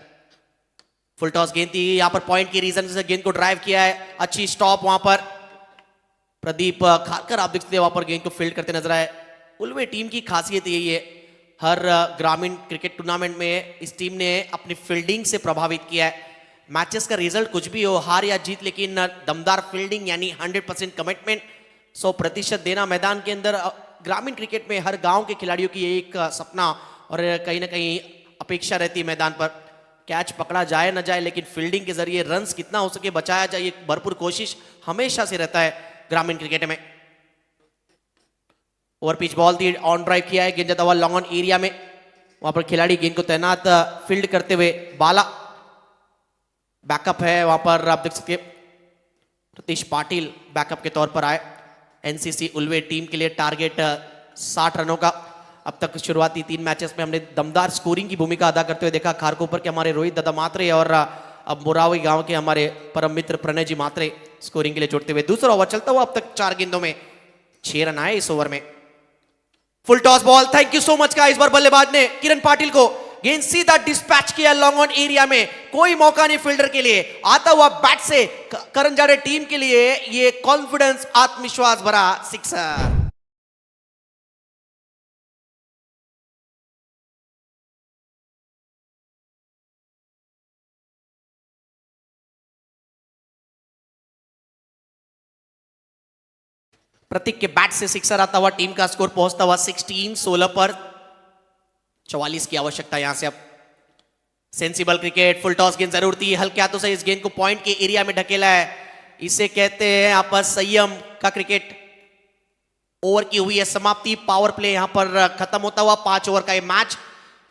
फुल टॉस गेंद थी, यहां पर पॉइंट की रीजन से गेंद को ड्राइव किया है। अच्छी स्टॉप वहां पर प्रदीप खारकर आप देखते वहां पर गेंद को फील्ड करते नजर आए। उल्वे टीम की खासियत यही है, हर ग्रामीण क्रिकेट टूर्नामेंट में इस टीम ने अपनी फील्डिंग से प्रभावित किया है। मैचेस का रिजल्ट कुछ भी हो, हार या जीत, लेकिन दमदार फील्डिंग यानी 100% कमिटमेंट, 100% देना मैदान के अंदर। ग्रामीण क्रिकेट में हर गांव के खिलाड़ियों की एक सपना और कहीं ना कहीं अपेक्षा रहती है मैदान पर। कैच पकड़ा जाए न जाए, लेकिन फील्डिंग के जरिए रन्स कितना हो सके बचाया जाए, भरपूर कोशिश हमेशा से रहता है ग्रामीण क्रिकेट में। ओवर पिच बॉल थी, ऑन ड्राइव किया है, गेंद जाता हुआ लॉन्ग ऑन एरिया में। वहां पर खिलाड़ी गेंद को तैनात फील्ड करते हुए बाला बैकअप है वहां पर आप देख सकते प्रतीश पाटिल बैकअप के तौर पर आए। एनसीसी उल्वे टीम के लिए टारगेट 60 रनों का। अब तक शुरुआती 3 मैचेस में हमने दमदार स्कोरिंग की भूमिका अदा करते हुए देखा। खारकोपर के हमारे रोहित दादा मात्रे और अब मोरावी गांव के हमारे परम मित्र प्रणय जी मात्रे स्कोरिंग के लिए जुड़ते हुए। दूसरा ओवर चलता हुआ अब तक 4 गेंदों में 6 रन आए इस ओवर में। फुल toss ball, thank you so much का इस बार बल्लेबाज ने किरण पाटिल को गेंद सीधा डिस्पैच किया लॉन्ग ऑन एरिया में, कोई मौका नहीं फील्डर के लिए। आता हुआ बैट से करण जाड़े टीम के लिए ये कॉन्फिडेंस आत्मविश्वास भरा सिक्सर। प्रतीक के बैट से सिक्सर आता हुआ, टीम का स्कोर पहुंचता हुआ 16 पर 44 की आवश्यकता यहां से। अब सेंसिबल क्रिकेट, फुल टॉस गेंद जरूर थी, हल्के हाथों से इस गेंद को पॉइंट के एरिया में ढकेला है। इसे कहते हैं यहां पर संयम का क्रिकेट। ओवर की हुई है समाप्ति, पावर प्ले यहां पर खत्म होता हुआ। 5 ओवर का ये मैच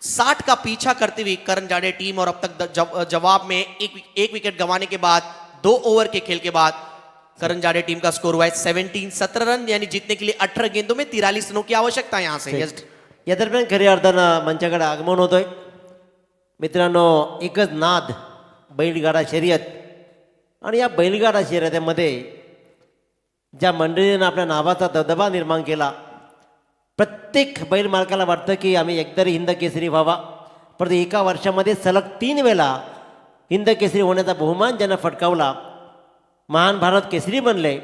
60 का पीछा करती हुई करण जाड़े टीम, और अब तक जवाब में एक विकेट गंवाने के बाद 2 ओवर के खेल के बाद करण जाड़े टीम का स्कोर हुआ है 17 रन, यानी जीतने के लिए 18 गेंदों में 43 रनों की आवश्यकता यहां से। या दरम्यान खऱ्या अर्थानं मंचाकडे आगमन होतोय मित्रांनो। एकच नाद, बैलगाडा शर्यत, आणि या बैलगाडा शर्यतीमध्ये ज्या मंडळीनं आपल्या नावाचा दबदबा निर्माण केला, प्रत्येक बैल मालकाला वाटतं की आम्ही एकतरी हिंद केसरी व्हावा, परंतु एका वर्षामध्ये सलग 3 वेळा हिंद केसरी होण्याचा बहुमान ज्यानं फटकावला, महान भारत केसरी बनले,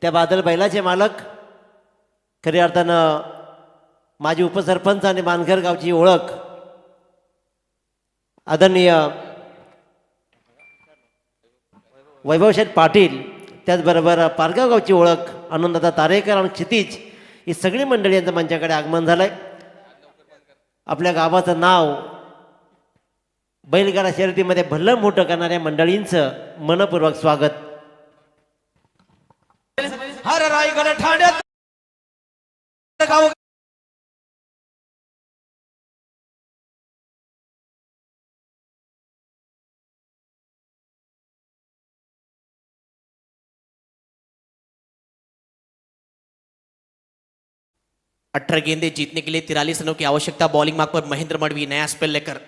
त्या बादल बैलाचे मालक खऱ्या अर्थानं माजी उपसरपंच आणि मानघर गावची ओळख आदरणीय वैभवशेठ पाटील, त्याचबरोबर पारगाव गावची ओळख आनंददादा तारेकर आणि क्षितिज, ही सगळी मंडळी यांचं मंचाकडे आगमन झालंय। आपल्या गावाचं नाव बैलगाडा शर्यतीमध्ये भलं मोठं करणाऱ्या मंडळींचं मनपूर्वक स्वागत। हर रायगड ठाण्यात गाव 18 गेंदे जीतने के लिए 43 रनों की आवश्यकता। बॉलिंग मार्ग पर महेंद्र मडवी नया स्पेल लेकर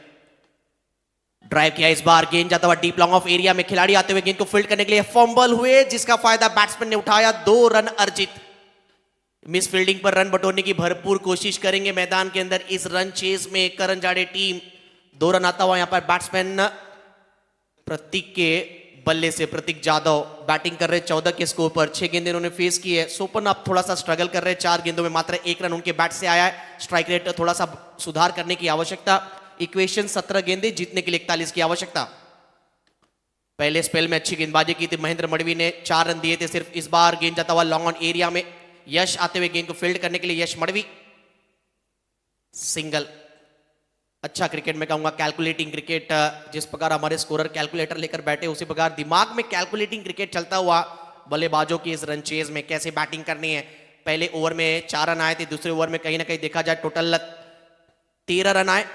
ड्राइव किया। इस बार गेंद जाता हुआ डीप लॉन्ग ऑफ एरिया में, खिलाड़ी आते हुए गेंद को फील्ड करने के लिए फंबल हुए, जिसका फायदा बैट्समैन ने उठाया। 2 रन अर्जित। मिस फील्डिंग पर रन बटोरने की भरपूर कोशिश करेंगे मैदान के अंदर इस रन चेस में करण जाड़े टीम। 2 रन आता हुआ यहां पर बैट्समैन प्रतीक के बल्ले से। प्रतीक जाधव बैटिंग कर रहे 14 के स्कोर पर, 6 गेंदें उन्होंने फेस की है। सोपन अब थोड़ा सा स्ट्रगल कर रहे हैं, 4 गेंदों में मात्र 1 रन उनके बैट से आया है। स्ट्राइक रेट थोड़ा सा सुधार करने की आवश्यकता। इक्वेशन 17 गेंदें जीतने के लिए 41 की आवश्यकता। पहले स्पेल में अच्छी गेंदबाजी की थी महेंद्र मडवी ने, 4 रन दिए थे सिर्फ। इस बार गेंद जाता हुआ लॉन्ग ऑन एरिया में, यश आते हुए गेंद को फील्ड करने के लिए यश मडवी सिंगल। अच्छा क्रिकेट में कहूंगा कैलकुलेटिंग क्रिकेट, जिस प्रकार हमारे स्कोरर कैलकुलेटर लेकर बैठे उसी प्रकार दिमाग में कैलकुलेटिंग क्रिकेट चलता हुआ बल्लेबाजों की इस रन चेज में कैसे बैटिंग करनी है। पहले ओवर में 4 रन आए थे, दूसरे ओवर में कहीं ना कहीं देखा जाए टोटल 13 रन आए,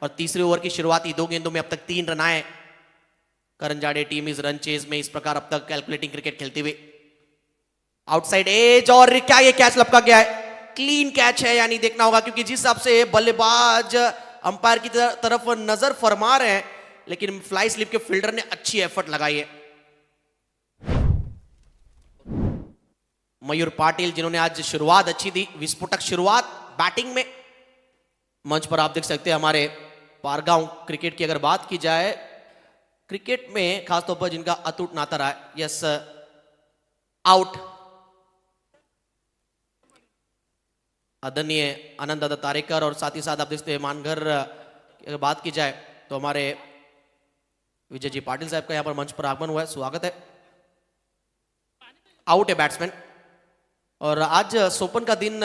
और तीसरे ओवर की शुरुआती 2 गेंदों में अब तक 3 रन आए। करण जाड़े टीम इस रन चेज में इस प्रकार अब तक कैलकुलेटिंग क्रिकेट खेलते हुए। आउटसाइड एज, और क्या ये कैच लपका गया है? क्लीन कैच है, यानी देखना होगा, क्योंकि जिस हिसाब से बल्लेबाज अंपायर की तरफ नजर फरमा रहे हैं, लेकिन फ्लाई स्लिप के फील्डर ने अच्छी एफर्ट लगाई है। मयूर पाटिल जिन्होंने आज शुरुआत अच्छी दी, विस्फोटक शुरुआत बैटिंग में। मंच पर आप देख सकते हैं हमारे पारगांव क्रिकेट की अगर बात की जाए, क्रिकेट में खासतौर पर जिनका अटूट नाता रहा है। यस, आउट आदरणीय आनंद दादा तारेकर, और साथ ही साथ आप देखते हैं मानघर की अगर बात की जाए तो हमारे विजय जी पाटिल साहब का यहां पर मंच पर आगमन हुआ है, स्वागत है। आउट है बैट्समैन, और आज सोपन का दिन,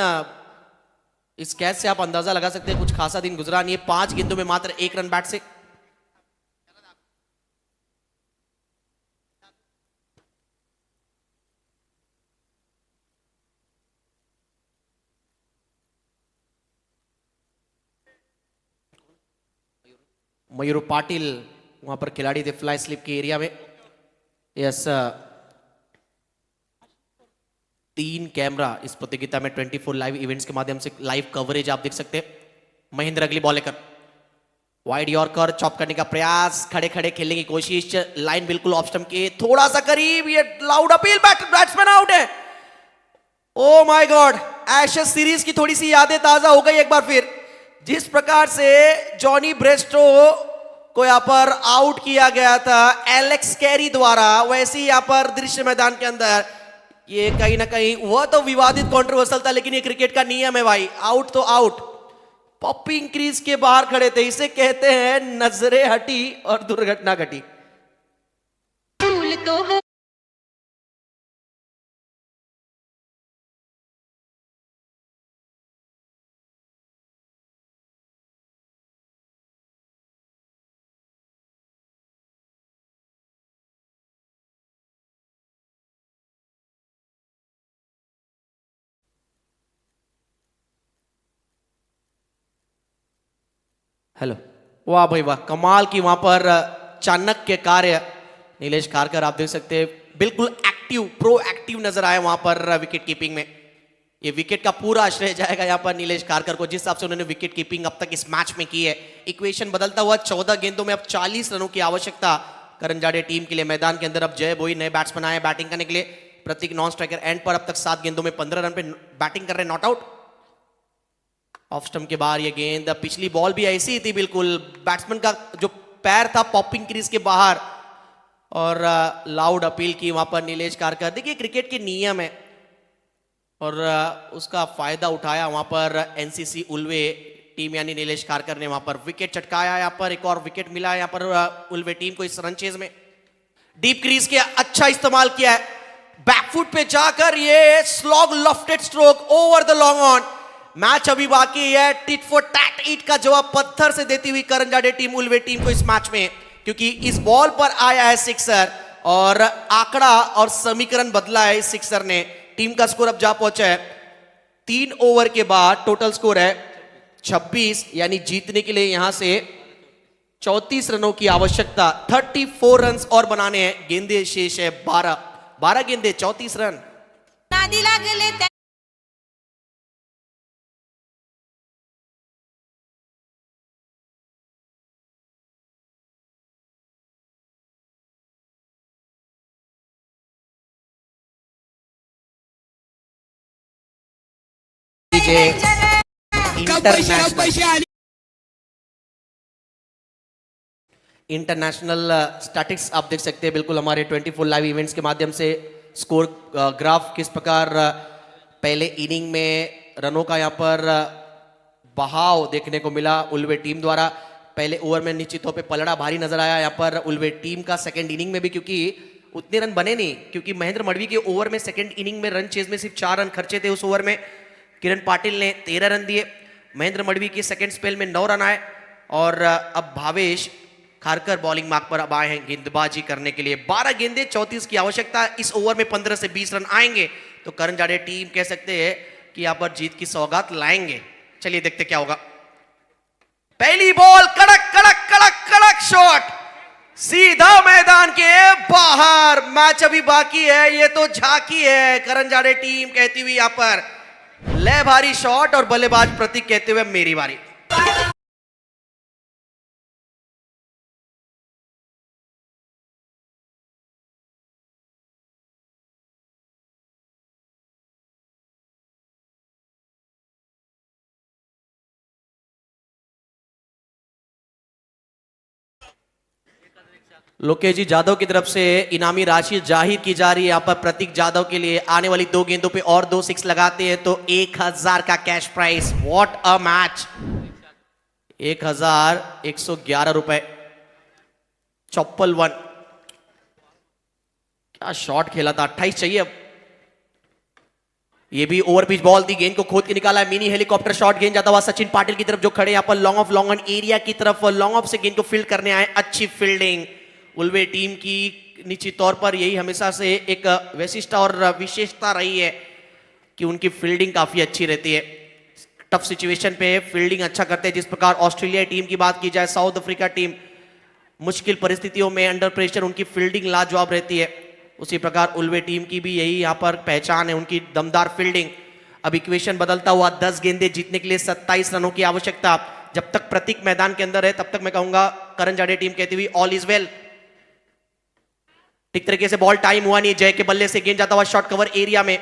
इस कैच से आप अंदाजा लगा सकते हैं कुछ खासा दिन गुजरा नहीं है। 5 गेंदों में मात्र 1 रन बैट से। मयूर पाटिल वहां पर खिलाड़ी थे फ्लाई स्लिप के एरिया में। यस, 3 कैमरा इस प्रतियोगिता में 24 लाइव इवेंट्स के माध्यम से लाइव कवरेज आप देख सकते हैं। महेंद्र अगली बॉल लेकर वाइड यॉर्कर चॉप करने का प्रयास, खड़े खड़े खेलने की कोशिश, लाइन बिल्कुल ऑफ स्टंप के थोड़ा सा करीब, ये लाउड अपील, बैट्समैन आउट है। Oh my God, Ashes series की थोड़ी सी यादें ताजा हो गई एक बार फिर। जिस प्रकार से जॉनी ब्रेस्टो को यहाँ पर आउट किया गया था एलेक्स कैरी द्वारा, वैसे ही यहाँ पर दृश्य मैदान के अंदर ये कहीं ना कहीं वह तो विवादित कंट्रोवर्शियल था, लेकिन ये क्रिकेट का नियम है भाई, आउट तो आउट। पॉपिंग क्रीज के बाहर खड़े थे, इसे कहते हैं नजरें हटी और दुर्घटना घटी। हेलो, वाह भाई वाह, कमाल की वहां पर चाणक्य कार्य नीलेश खारकर आप देख सकते हैं, बिल्कुल एक्टिव प्रो एक्टिव नजर आए वहां पर विकेट कीपिंग में। ये विकेट का पूरा आश्रय जाएगा यहाँ पर नीलेश खारकर को, जिस हिसाब से उन्होंने विकेट कीपिंग अब तक इस मैच में की है। इक्वेशन बदलता हुआ 14 गेंदों में अब 40 रनों की आवश्यकता करण जाड़े टीम के लिए। मैदान के अंदर अब जय बोई नए बैट्समैन आए बैटिंग करने के लिए। प्रतीक नॉन स्ट्राइकर एंड पर अब तक 7 गेंदों में 15 रन पे बैटिंग कर रहे, नॉट आउट। ऑफ स्टंप के बाहर ये गेंद, पिछली बॉल भी ऐसी ही थी बिल्कुल, बैट्समैन का जो पैर था पॉपिंग क्रीज के बाहर, और लाउड अपील की वहां पर नीलेश खारकर। देखिए क्रिकेट के नियम है और उसका फायदा उठाया वहां पर एनसीसी उल्वे टीम, यानी नीलेश खारकर ने वहां पर विकेट चटकाया। यहाँ पर एक और विकेट मिला यहाँ पर उल्वे टीम को इस रन चेज में। डीप क्रीज के अच्छा इस्तेमाल किया है, बैकफुट पे जाकर ये slog lofted stroke over the long on. Match अभी बाकी है, टिट फॉर टैट ईट का जवाब पत्थर से देती हुई करण जाड़े टीम उल्वे टीम को इस मैच में, क्योंकि इस बॉल पर आया है सिक्सर और आंकड़ा और समीकरण बदला है इस सिक्सर ने। टीम का स्कोर अब जा पहुंचा है 3 ओवर के बाद, टोटल स्कोर है 26, यानी जीतने के लिए यहां से 34 रनों की आवश्यकता, 34 रन और बनाने हैं। गेंदे शेष है 12 गेंदे 34 रन। नादी लागले त्या- इंटरनेशनल स्टैटिक्स आप देख सकते हैं बिल्कुल हमारे 24 लाइव इवेंट्स के माध्यम से। स्कोर ग्राफ किस प्रकार पहले इनिंग में रनों का यहाँ पर बहाव देखने को मिला उल्वे टीम द्वारा। पहले ओवर में निश्चित तौर पे पलड़ा भारी नजर आया यहाँ पर उल्वे टीम का। सेकंड इनिंग में भी क्योंकि उतने रन बने नहीं, क्योंकि महेंद्र मड़वी के ओवर में सेकंड इनिंग में रन चेज में सिर्फ 4 रन खर्चे थे उस ओवर में। किरण पाटिल ने 13 रन दिए, महेंद्र मड़वी के सेकंड स्पेल में 9 रन आए, और अब भावेश खारकर बॉलिंग मार्क पर अब आए हैं गेंदबाजी करने के लिए। 12 गेंदे 34 की आवश्यकता, इस ओवर में 15 से 20 रन आएंगे तो करण जाड़े टीम कह सकते हैं कि यहाँ पर जीत की सौगात लाएंगे। चलिए देखते क्या होगा। पहली बॉल, कड़क कड़क कड़क कड़क शॉट, सीधा मैदान के बाहर। मैच अभी बाकी है, ये तो झांकी है करण जाड़े टीम कहती हुई यहाँ पर ले भारी शॉट, और बल्लेबाज प्रतीक कहते हुए मेरी बारी। लोकेश जी जादव की तरफ से इनामी राशि जाहिर की जा रही है। यहाँ पर प्रतीक जादव के लिए आने वाली 2 गेंदों पे और 2 6 लगाते हैं तो 1000 का cash price. What a match, 1111 रुपए। चौप्पल 1, क्या शॉट खेला था, 28 चाहिए अब। ये भी ओवर पिच बॉल थी, गेंद को खोद के निकाला है, मिनी हेलीकॉप्टर शॉट। गेंद जाता हुआ सचिन पाटिल की तरफ जो खड़े यहाँ पर long off long on area की तरफ, लॉन्ग ऑफ से गेंद को फील्ड करने आए। अच्छी फील्डिंग उल्वे टीम की निश्चित तौर पर यही हमेशा से एक वैशिष्टता और विशेषता रही है कि उनकी फील्डिंग काफी अच्छी रहती है। टफ सिचुएशन पे फील्डिंग अच्छा करते हैं। जिस प्रकार ऑस्ट्रेलिया टीम की बात की जाए, साउथ अफ्रीका टीम मुश्किल परिस्थितियों में अंडर प्रेशर उनकी फील्डिंग लाजवाब रहती है। उसी प्रकार उल्वे टीम की भी यही यहाँ पर पहचान है, उनकी दमदार फील्डिंग। अब इक्वेशन बदलता हुआ, 10 गेंदे जीतने के लिए 27 रनों की आवश्यकता। जब तक प्रतीक मैदान के अंदर है तब तक मैं कहूंगा करण जाडे टीम कहती हुई ऑल इज वेल। ठीक तरीके से बॉल टाइम हुआ नहीं, जय के बल्ले से गेंद जाता हुआ शॉर्ट कवर एरिया में,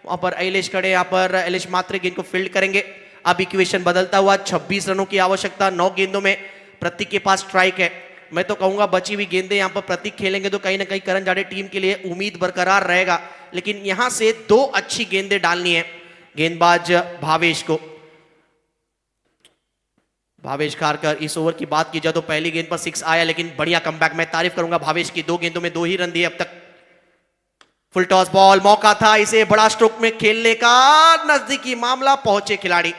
वहां पर अलेश खड़े, यहाँ पर अलेश मात्रे गेंद को फील्ड करेंगे। अब इक्वेशन बदलता हुआ, 26 रनों की आवश्यकता, 9 गेंदों में प्रतीक के पास स्ट्राइक है। मैं तो कहूंगा बची हुई गेंदें यहाँ पर प्रतीक खेलेंगे तो कहीं ना कहीं करण जाडे टीम के लिए उम्मीद बरकरार रहेगा, लेकिन यहां से 2 अच्छी गेंदें डालनी है गेंदबाज भावेश को। भावेश खारकर, इस ओवर की बात की जाए तो पहली गेंद पर 6 आया, लेकिन बढ़िया कमबैक, मैं तारीफ करूंगा भावेश की। 2 गेंदों में 2 ही रन दिए अब तक। फुल टॉस बॉल, मौका था इसे बड़ा स्ट्रोक में खेलने का, नजदीकी मामला, पहुंचे खिलाड़ी,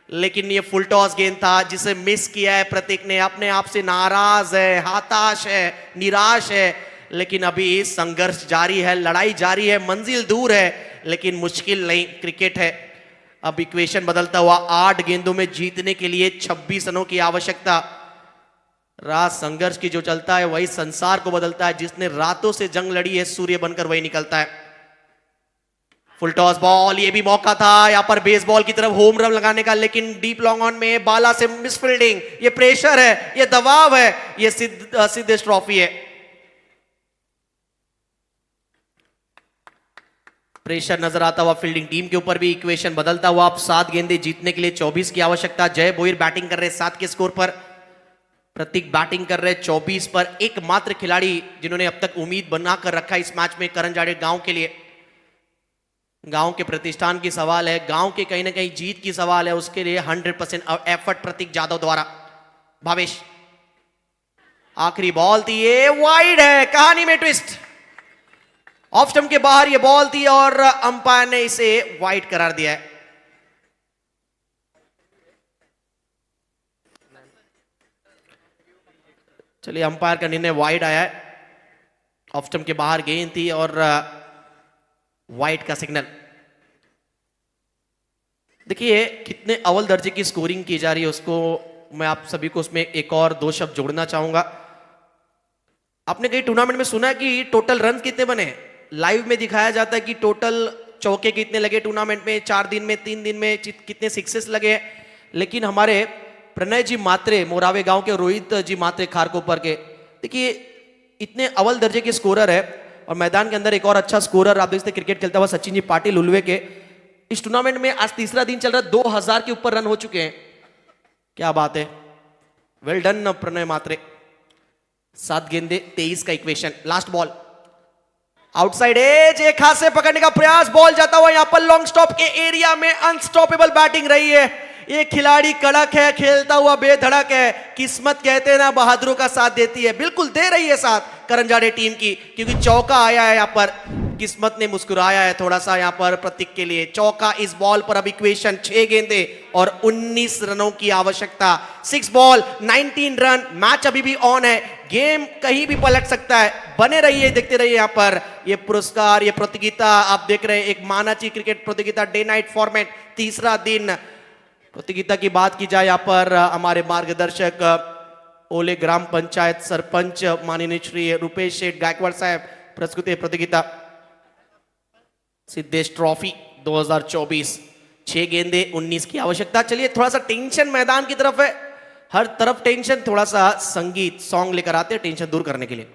लेकिन ये फुल टॉस गेंद था जिसे मिस किया है प्रतीक ने। अपने आप से नाराज है, हताश है, निराश है, लेकिन अभी संघर्ष जारी है, लड़ाई जारी है, मंजिल दूर है लेकिन मुश्किल नहीं, क्रिकेट है। अब इक्वेशन बदलता हुआ, 8 गेंदों में जीतने के लिए 26 रनों की आवश्यकता। रात संघर्ष की जो चलता है वही संसार को बदलता है, जिसने रातों से जंग लड़ी है सूर्य बनकर वही निकलता है। फुल टॉस बॉल, ये भी मौका था यहाँ पर बेसबॉल की तरफ होम रन लगाने का, लेकिन डीप लॉन्ग ऑन में बाला से मिस फील्डिंग। ये प्रेशर है, ये दबाव है, ये सिद्धेश ट्रॉफी है। प्रेशर नजर आता हुआ फील्डिंग टीम के ऊपर भी। इक्वेशन बदलता हुआ, अब 7 गेंदे जीतने के लिए 24 की आवश्यकता। जय बोहिर बैटिंग कर रहे 7 के स्कोर पर, प्रतीक बैटिंग कर रहे 24 पर। एकमात्र खिलाड़ी जिन्होंने अब तक उम्मीद बनाकर रखा इस मैच में करण जाडे गांव के लिए। गांव के प्रतिष्ठान की सवाल है, गांव के कहीं ना कहीं जीत की सवाल है, उसके लिए 100% एफर्ट प्रतीक जाधव द्वारा। भावेश, आखिरी बॉल थी, ये वाइड है, कहानी में ट्विस्ट। ऑफ स्टंप के बाहर ये बॉल थी और अंपायर ने इसे वाइड करार दिया है। चलिए, अंपायर का निर्णय वाइड आया है। ऑफ स्टंप के बाहर गेंद थी और वाइड का सिग्नल। देखिए कितने अव्वल दर्जे की स्कोरिंग की जा रही है, उसको मैं आप सभी को उसमें एक और 2 शब्द जोड़ना चाहूंगा। आपने कई टूर्नामेंट में सुना है कि टोटल रन कितने बने, लाइव में दिखाया जाता है कि टोटल चौके कितने लगे टूर्नामेंट में, 4 दिन में, 3 दिन में कितने सिक्सेस लगे, लेकिन हमारे प्रणय जी मात्रे मोरावे गांव के, रोहित जी मात्रे खारकोपर के, देखिए इतने अव्वल दर्जे के स्कोरर है। और मैदान के अंदर एक और अच्छा स्कोरर आप देखते क्रिकेट खेलता हुआ सचिन जी पाटिल उल्वे के। इस टूर्नामेंट में आज तीसरा दिन चल रहा है, 2000 के ऊपर रन हो चुके हैं। क्या बात है, वेल डन प्रणय मात्रे। 7 गेंदे 23 का equation. Last ball, outside edge, एक हाथ से पकड़ने का प्रयास, बॉल जाता हुआ यहां पर लॉन्ग स्टॉप के एरिया में। अनस्टॉपेबल बैटिंग रही है, ये खिलाड़ी कड़क है, खेलता हुआ बेधड़क है। किस्मत कहते हैं ना, बहादुरों का साथ देती है, बिल्कुल दे रही है साथ करण जाडे टीम की, क्योंकि चौका आया है यहाँ पर। किस्मत ने मुस्कुराया है थोड़ा सा यहाँ पर प्रतीक के लिए। चौका इस बॉल पर। अब इक्वेशन 6 गेंदे और 19 रनों की आवश्यकता। 6 बॉल 19 रन। मैच अभी भी ऑन है, गेम कहीं भी पलट सकता है। बने रहिए, देखते रहिए यहाँ पर ये पुरस्कार, ये प्रतियोगिता आप देख रहे हैं, एक मानाची क्रिकेट प्रतियोगिता डे नाइट फॉर्मेट, तीसरा दिन। प्रतियोगिता की बात की जाए यहाँ पर हमारे मार्गदर्शक ओले ग्राम पंचायत सरपंच माननीय श्री रुपेश शेठ गायकवाड़ साहब प्रस्तुत प्रतियोगिता सिद्धेश ट्रॉफी 2024। 6 गेंदे 19 की आवश्यकता। चलिए, थोड़ा सा टेंशन मैदान की तरफ है, हर तरफ टेंशन, थोड़ा सा संगीत सॉन्ग लेकर आते हैं टेंशन दूर करने के लिए।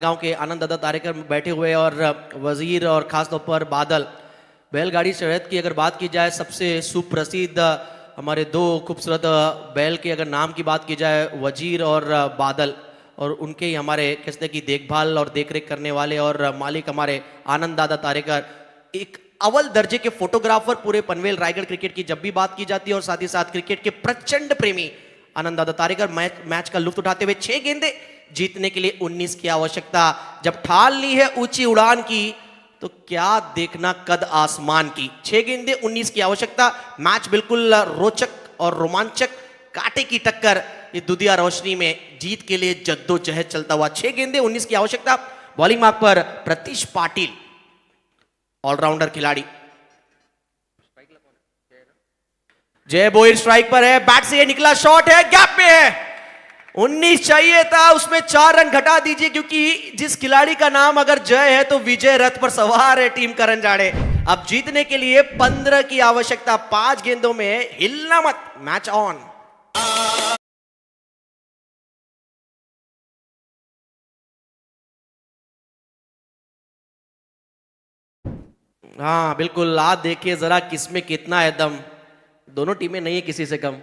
गांव के आनंद दादा तारेकर बैठे हुए और वजीर और खास तौर पर बादल। बैलगाड़ी शर्यत की अगर बात की जाए, सबसे सुप्रसिद्ध हमारे 2 खूबसूरत बैल के अगर नाम की बात की जाए, वजीर और बादल, और उनके ही हमारे किस्ते की देखभाल और देखरेख करने वाले और मालिक हमारे आनंद दादा तारेकर, एक अव्वल दर्जे के फोटोग्राफर पूरे पनवेल रायगढ़ क्रिकेट की जब भी बात की जाती है, और साथ ही साथ क्रिकेट के प्रचंड प्रेमी आनंद दादा तारेकर मैच का लुत्फ उठाते हुए 6 गेंदे जीतने के लिए 19 की आवश्यकता। जब ठाल ली है ऊंची उड़ान की तो क्या देखना कद आसमान की। 6 गेंदे 19 की आवश्यकता। मैच बिल्कुल रोचक और रोमांचक कांटे की टक्कर ये दुधिया रोशनी में जीत के लिए जद्दोजहद चलता हुआ 6 गेंदे 19 की आवश्यकता बॉलिंग मार्क पर प्रतीश पाटिल ऑलराउंडर खिलाड़ी जय बोयर स्ट्राइक पर है बैट से ये निकला शॉट है गैप में है 19 चाहिए था उसमें 4 रन घटा दीजिए क्योंकि जिस खिलाड़ी का नाम अगर जय है तो विजय रथ पर सवार है टीम करण जाड़े अब जीतने के लिए 15 की आवश्यकता 5 गेंदों में हिलना मत मैच ऑन हाँ बिल्कुल आप देखिए जरा किसमें कितना है दम दोनों टीमें नहीं है किसी से कम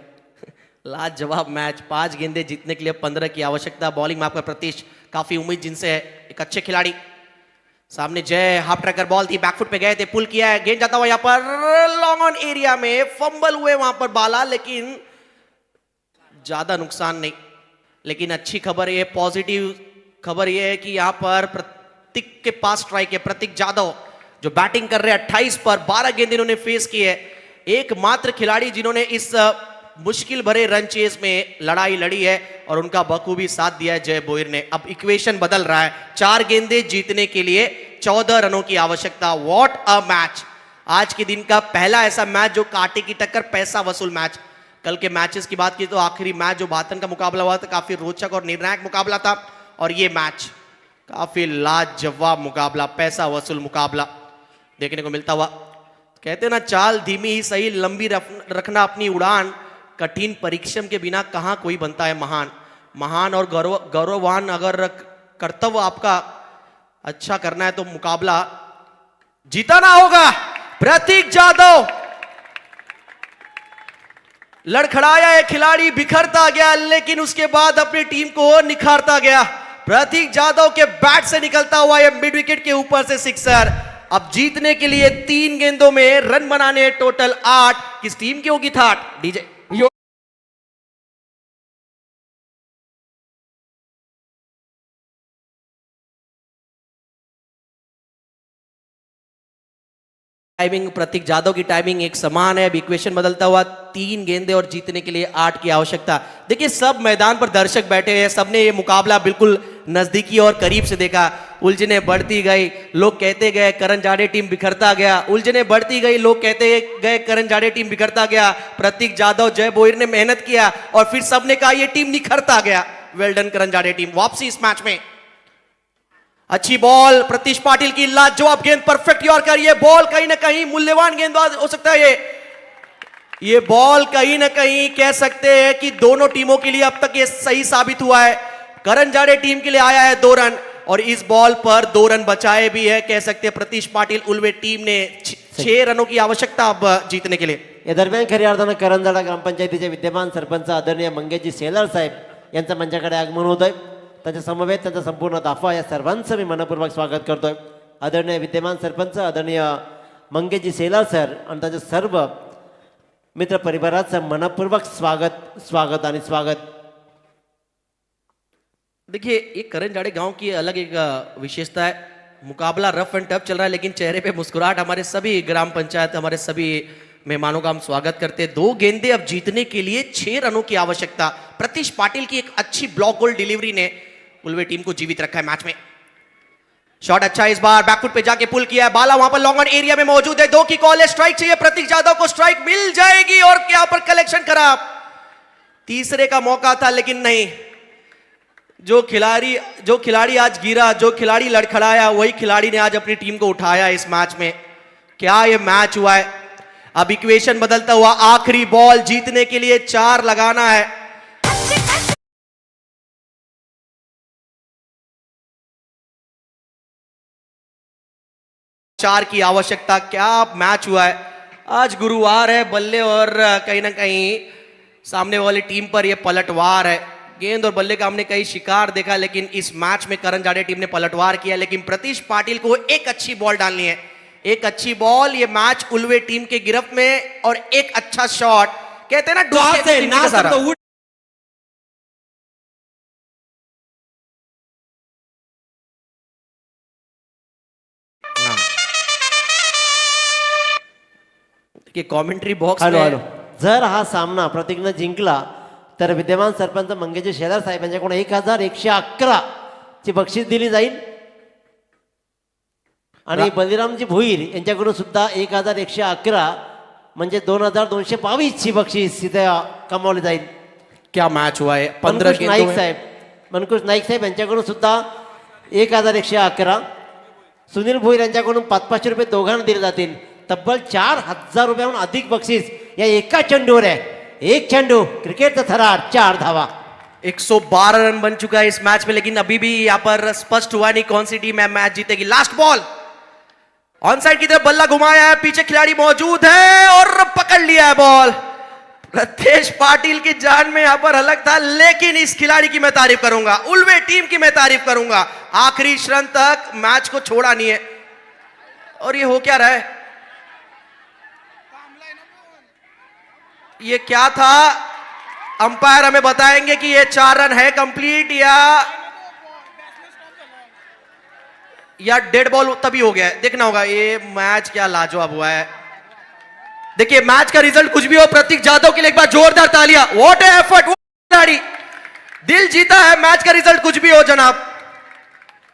लाजवाब मैच 5 गेंदे जीतने के लिए 15 की आवश्यकता बॉलिंग में आपका प्रतीश काफी उम्मीद जिनसे है एक अच्छे खिलाड़ी सामने जय हाफ ट्रैकर बॉल थी बैकफुट पे गए थे पुल किया है गेंद जाता हुआ यहाँ पर लॉन्ग ऑन एरिया में फंबल हुए वहां पर बाला लेकिन ज्यादा नुकसान नहीं लेकिन अच्छी खबर ये पॉजिटिव खबर ये है कि यहाँ पर प्रतीक के पास स्ट्राइक है प्रतीक जाधव जो बैटिंग कर रहे हैं 28 पर 12 गेंद इन्होंने फेस की है एकमात्र खिलाड़ी जिन्होंने इस मुश्किल भरे रन चेस में लड़ाई लड़ी है और उनका बखूबी साथ दिया है जय बोयर ने अब इक्वेशन बदल रहा है 4 गेंदे जीतने के लिए 14 रनों की आवश्यकता व्हाट अ मैच आज के दिन का पहला ऐसा मैच जो कांटे की टक्कर पैसा वसूल मैच कल के मैचेस की बात की तो आखिरी मैच जो बातन का मुकाबला हुआ था काफी रोचक और निर्णायक मुकाबला था और ये मैच काफी लाजवाब मुकाबला पैसा वसूल मुकाबला देखने को मिलता हुआ कहते ना चाल धीमी ही सही लंबी रखना अपनी उड़ान कठिन परिश्रम के बिना कहां कोई बनता है महान महान और गौरववान अगर कर्तव्य आपका अच्छा करना है तो मुकाबला जीतना होगा प्रतीक जाधव लड़खड़ाया है खिलाड़ी बिखरता गया लेकिन उसके बाद अपनी टीम को निखारता गया प्रतीक जाधव के बैट से निकलता हुआ ये मिड विकेट के ऊपर से सिक्सर अब जीतने के लिए 3 गेंदों में रन बनाने टोटल 8 किस टीम की होगी थाट डीजे टाइमिंग प्रतीक जाधव की टाइमिंग एक समान है अब इक्वेशन बदलता हुआ 3 गेंदे और जीतने के लिए 8 की आवश्यकता देखिए सब मैदान पर दर्शक बैठे हैं सबने ये मुकाबला बिल्कुल नजदीकी और करीब से देखा उलझने बढ़ती गई लोग कहते गए करण जाड़े टीम बिखरता गया उलझने बढ़ती गई लोग कहते गए करण जाड़े टीम बिखरता गया प्रतीक जाधव जय बोयर ने मेहनत किया और फिर सबने कहा ये टीम निखरता गया वेल डन करण जाड़े टीम वापसी इस मैच में अच्छी बॉल प्रतीश पाटिल की लाजवाब गेंद परफेक्ट यॉर्कर ये बॉल कहीं ना कहीं मूल्यवान गेंदबाज हो सकता है ये बॉल कहीं ना कहीं कह सकते हैं कि दोनों टीमों के लिए अब तक ये सही साबित हुआ है करण जाड़े टीम के लिए आया है 2 रन और इस बॉल पर 2 रन बचाए भी है कह सकते हैं प्रतीश पाटिल उल्वे टीम ने 6 रनों की आवश्यकता अब जीतने के लिए या दरम्यान खऱ्या अर्थानं करंजाडा ग्रामपंचायतीचे विद्यमान सरपंच आदरणीय मंगेशजी सेलार साहेब यांचं मंचाकडे आगमन होत आहे त्यांच्या समवेत त्यांचा संपूर्ण दाफा या सर्वांचं मी मनपूर्वक स्वागत करतोय आदरणीय विद्यमान सरपंच आदरणीय मंगेशजी सेलार सर आणि त्यांचे सर्व मित्र परिवाराचं मनपूर्वक स्वागत आणि स्वागत देखिए ये करण जाड़े गांव की अलग एक विशेषता है मुकाबला रफ एंड टफ चल रहा है लेकिन चेहरे पे मुस्कुराहट हमारे सभी ग्राम पंचायत हमारे सभी मेहमानों का हम स्वागत करते हैं 2 गेंदे अब जीतने के लिए 6 रनों की आवश्यकता प्रतीश पाटिल की एक अच्छी ब्लॉक गोल डिलीवरी ने उल्वे टीम को जीवित रखा है मैच में शॉट अच्छा इस बार बैकफुट पे जाके पुल किया है बाला वहां पर लॉन्ग ऑन एरिया में मौजूद है 2 की कॉल है स्ट्राइक चाहिए प्रतीक जाधव को स्ट्राइक मिल जाएगी और क्या पर कलेक्शन खराब तीसरे का मौका था लेकिन नहीं जो खिलाड़ी आज गिरा जो खिलाड़ी लड़खड़ाया वही खिलाड़ी ने आज अपनी टीम को उठाया इस मैच में क्या ये मैच हुआ है अब इक्वेशन बदलता हुआ आखिरी बॉल जीतने के लिए 4 लगाना है चार की आवश्यकता क्या मैच हुआ है आज गुरुवार है बल्ले और कहीं ना कहीं सामने वाली टीम पर यह पलटवार है गेंद और बल्ले का हमने कई शिकार देखा लेकिन इस मैच में करण जाड़े टीम ने पलटवार किया लेकिन प्रतीश पाटिल को एक अच्छी बॉल डालनी है एक अच्छी बॉल ये मैच उल्वे टीम के गिरफ्त में और एक अच्छा शॉट कहते हैं ना कॉमेंट्री बॉक्स हॅलो में हॅलो जर हा सामना प्रतीकनं जिंकला तर विद्यमान सरपंच मंगेश शेलार साहेब यांच्याकडून 1111 ची बक्षीस दिली जाईल आणि बलिरामजी भोईर यांच्याकडून सुद्धा 1111 म्हणजे 2222 ची बक्षीस इथे कमावली जाईल. क्या मैच हुआ है 15 मनकुश गेंदों नाईक में साहेब मनकुश नाईक साहेब यांच्याकडून सुद्धा 1111. सुनील भोईर यांच्याकडून 500 रुपये दोघांना दिले जातील. तब्बल 4000 रुपयाहून अधिक बक्षीस या एका चेंडूवर आहे. एक चेंडू क्रिकेटचा थरार 4 धावा. 112 रन बन चुका है इस मैच में, लेकिन अभी भी यहाँ पर स्पष्ट हुआ नहीं कौन सी टीम है मैच जीतेगी. लास्ट बॉल ऑन साइड की तरफ बल्ला घुमाया है, पीछे खिलाड़ी मौजूद है और पकड़ लिया है बॉल. रथेश पाटिल की जान में यहां पर हलक था, लेकिन इस खिलाड़ी की मैं तारीफ करूंगा, उल्वे टीम की मैं तारीफ करूंगा. आखिरी क्षण तक मैच को छोड़ा नहीं है. और ये हो क्या रहा है, ये क्या था, अंपायर हमें बताएंगे कि ये 4 रन है कंप्लीट या डेड बॉल तभी हो गया है. देखना होगा. ये मैच क्या लाजवाब हुआ है. देखिए मैच का रिजल्ट कुछ भी हो, प्रतीक जाधव के लिए एक बार जोरदार तालियां. व्हाट एफर्ट, खिलाड़ी दिल जीता है. मैच का रिजल्ट कुछ भी हो जनाब,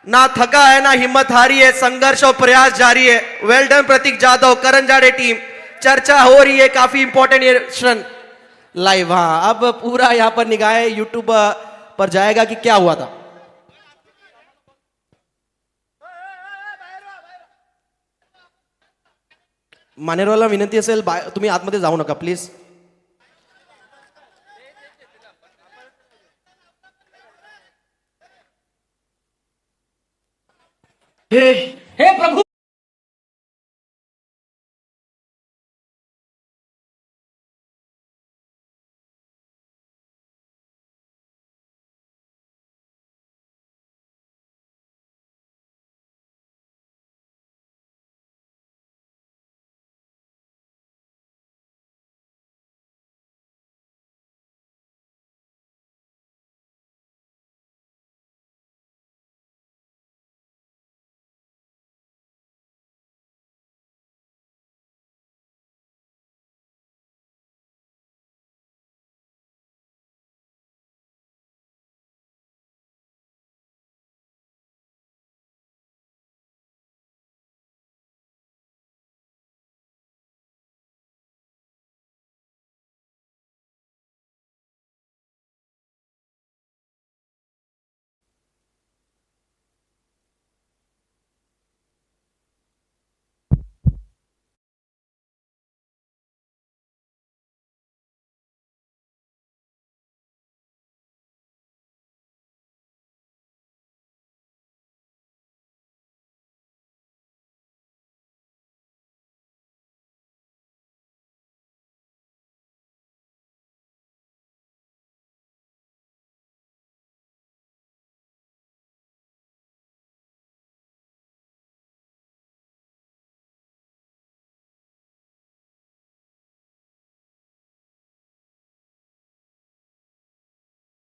ना थका है ना हिम्मत हारी है, संघर्ष और प्रयास जारी है. वेल डन प्रतीक जाधव, करण जाड़े टीम. चर्चा हो रही है काफी इंपॉर्टेंट ये क्षण लाइव. हाँ, अब पूरा यहां पर निगाहें यूट्यूब पर जाएगा कि क्या हुआ था. मानेरवाला विनंती असेल तुम्ही आतमध्ये जाऊ नका प्लीज.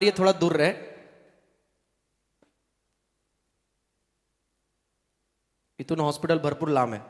ये थोड़ा दूर रहे, इथून हॉस्पिटल भरपूर लांब आहे.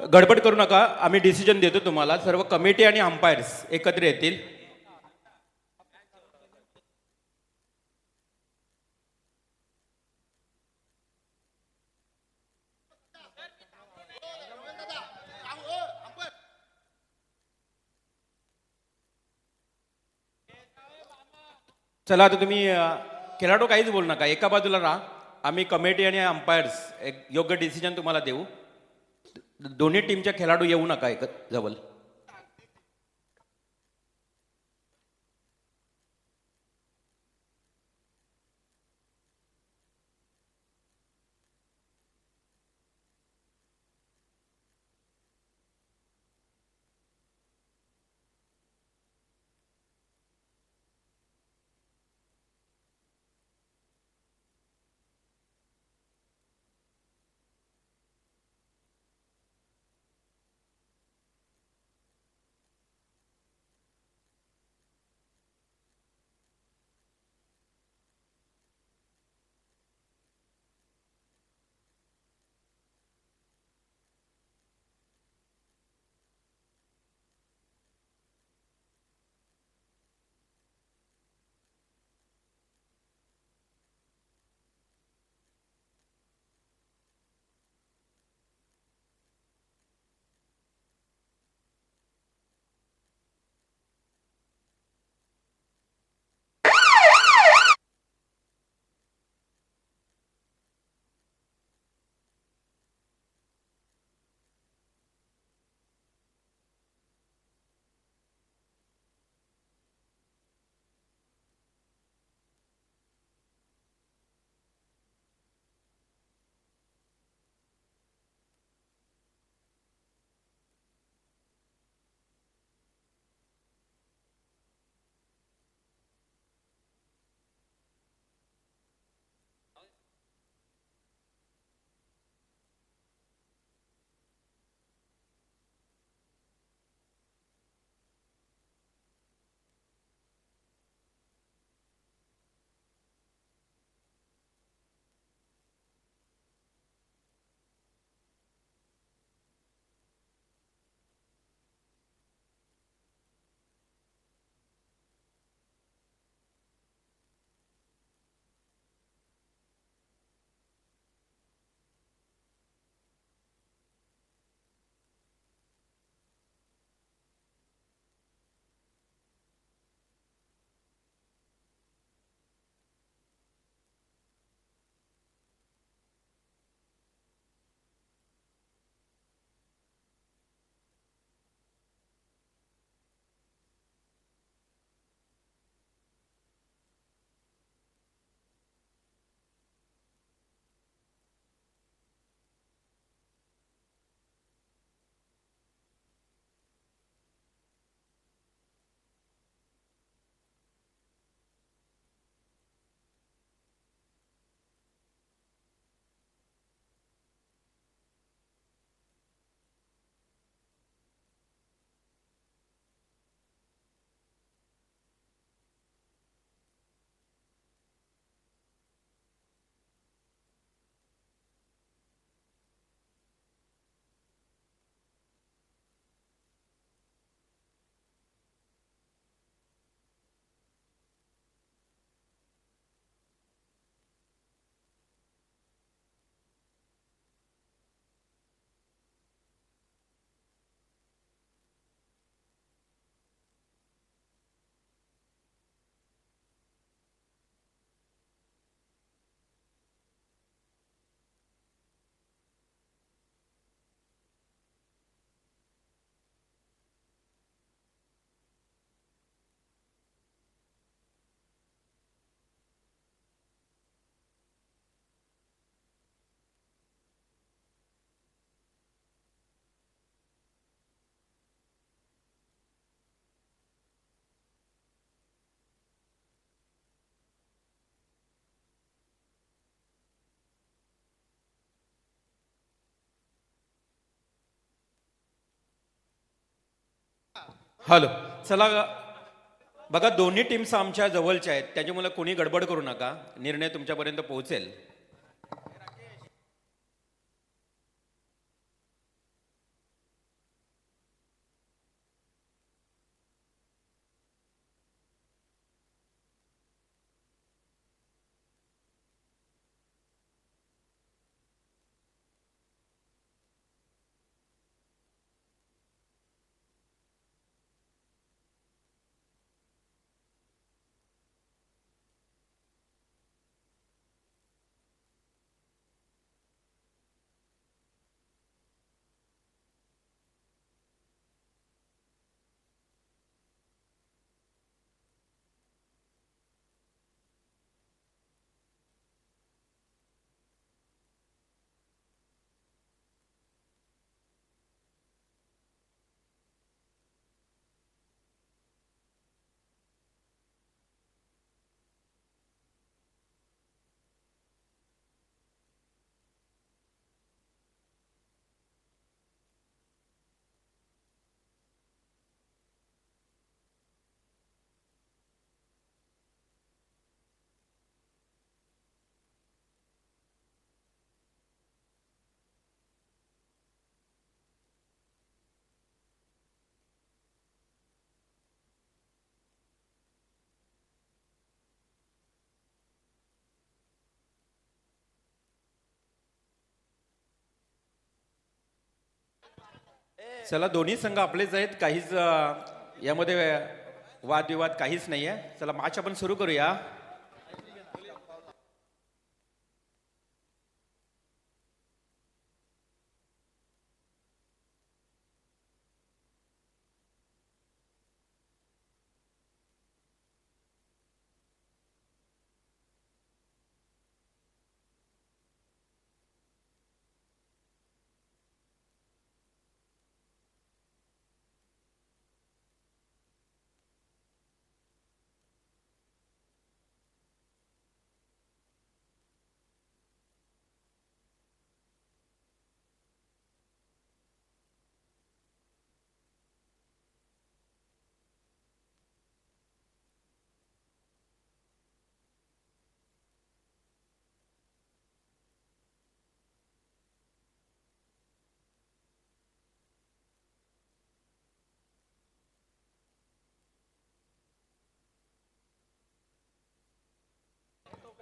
गडबड करू नका, आम्ही डिसिजन देतो तुम्हाला. सर्व कमिटी आणि अंपायर्स एकत्र येतील. चला आता तुम्ही खेळाडू काहीच बोलू नका, एका बाजूला राहा. आम्ही कमिटी आणि अंपायर्स एक योग्य डिसिजन तुम्हाला देऊ. दोन्ही टीमच्या खेळाडू येऊ नका एक जवळ. हॅलो, चला बघा, दोन्ही टीम्स आमच्या जवळच्या आहेत, त्याच्यामुळे कोणी गडबड करू नका. निर्णय तुमच्यापर्यंत पोहोचेल. चला दोन्ही संघ आपलेच आहेत, काहीच यामध्ये वादविवाद काहीच नाही आहे. चला मॅच आपण सुरू करूया.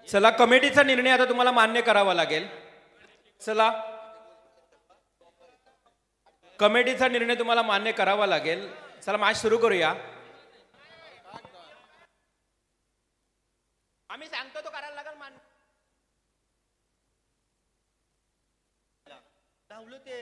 चला कमिटीचा निर्णय आता तुम्हाला मान्य करावा लागेल. चला कमिटीचा निर्णय तुम्हाला मान्य करावा लागेल. चला मॅच सुरू करूया. आम्ही सांगतो तो करायला लागेल मान्य. धावलो ते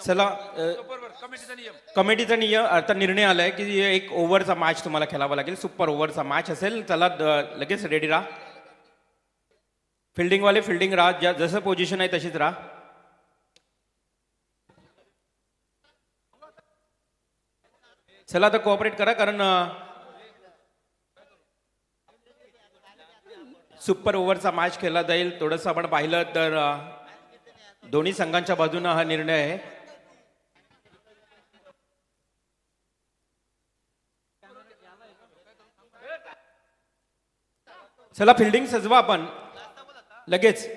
चला कमिटीचा नियम आता निर्णय आलाय की एक ओव्हरचा मॅच तुम्हाला खेळावा लागेल. सुपर ओव्हरचा मॅच असेल. चला लगेच रेडी राहा. फिल्डिंगवाले फिल्डिंग राहा, जसं पोझिशन आहे तशीच राहा. चला आता कोऑपरेट करा, कारण सुपर ओव्हरचा मॅच खेळला जाईल. थोडंसं आपण पाहिलं तर दोन्ही संघांच्या बाजूने हा निर्णय आहे. चला फिल्डिंग सजवा आपण लगेच.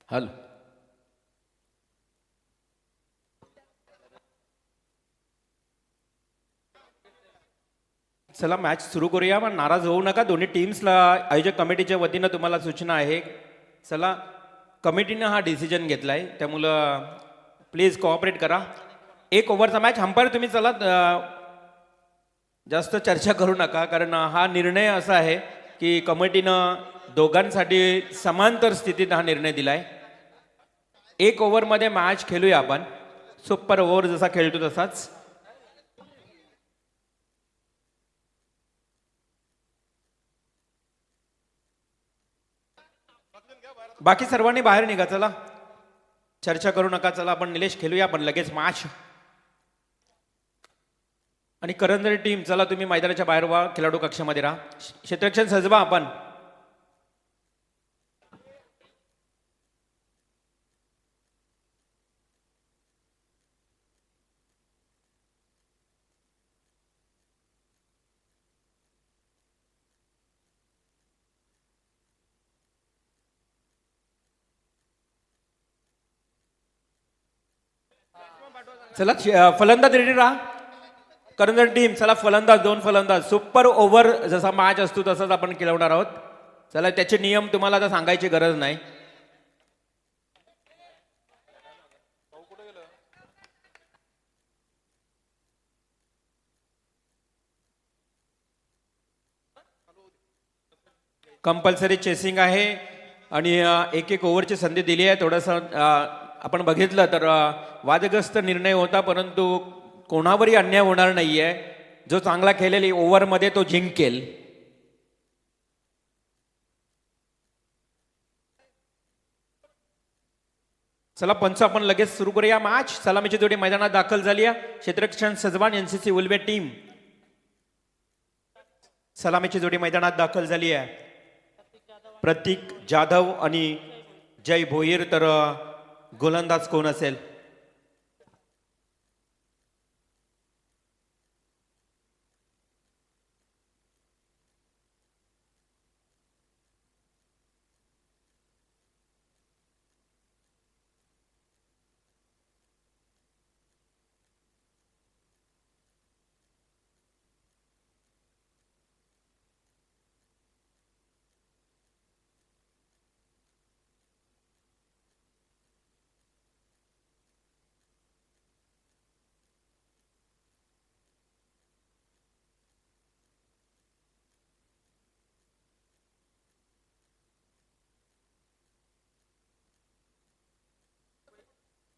हॅलो चला मॅच सुरू करूया. पण नाराज होऊ नका. दोन्ही टीम्सला आयोजक कमिटीच्या वतीनं तुम्हाला सूचना आहे. चला कमिटीनं हा डिसिजन घेतलाय, त्यामुळं प्लीज कोऑपरेट करा. एक ओव्हरचा मॅच. अंपायर तुम्ही चला जास्त चर्चा करू नका, कारण हा निर्णय असा आहे की कमिटीनं दोघांसाठी समांतर स्थितीत हा निर्णय दिलाय. एक ओव्हरमध्ये मॅच खेळूया आपण. सुपर ओव्हर जसा खेळतो तसाच. बाकी सर्वांनी बाहेर निघा, चला चर्चा करू नका. चला आपण निलेश खेळूया आपण लगेच मॅच. आणि करंदळी टीम चला तुम्ही मैदानाच्या बाहेर व्हा, खेळाडू कक्षामध्ये राहा. क्षेत्ररक्षण सजवा आपण. चला फलंदाज रेडी राहा. करंदळ टीम चला, फलंदाज 2 फलंदाज. सुपर ओव्हर जसा मॅच असतो तसाच आपण खेळवणार आहोत. चला त्याचे नियम तुम्हाला आता सांगायची गरज नाही. कंपल्सरी चेसिंग आहे आणि एक एक ओव्हरची संधी दिली आहे. थोडंसं आपण बघितलं तर वादग्रस्त निर्णय होता, परंतु कोणावरही अन्याय होणार नाहीये. जो चांगला खेळेल ओव्हरमध्ये तो जिंकेल. चला पंच आपण लगेच सुरू करूया मॅच. सलामीची जोडी मैदानात दाखल झाली आहे. क्षेत्ररक्षण सजवान एनसीसी उलवे टीम सलामीची जोडी मैदानात दाखल झाली आहे. प्रतीक जाधव आणि जय भोईर. तर गोलंदाज कोण असेल?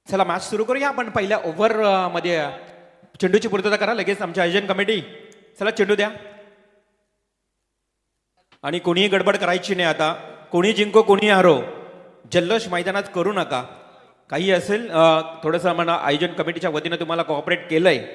चला मॅच सुरू करूया आपण. पहिल्या ओव्हर मध्ये चेंडूची पूर्तता करा लगेच आमची आयोजन कमिटी. चला चेंडू द्या आणि कोणीही गडबड करायची नाही. आता कोणी जिंको कोणी हारो जल्लोष मैदानात करू नका. काही असेल थोडंसं म्हणा आयोजन कमिटीच्या वतीनं तुम्हाला कोऑपरेट केलंय.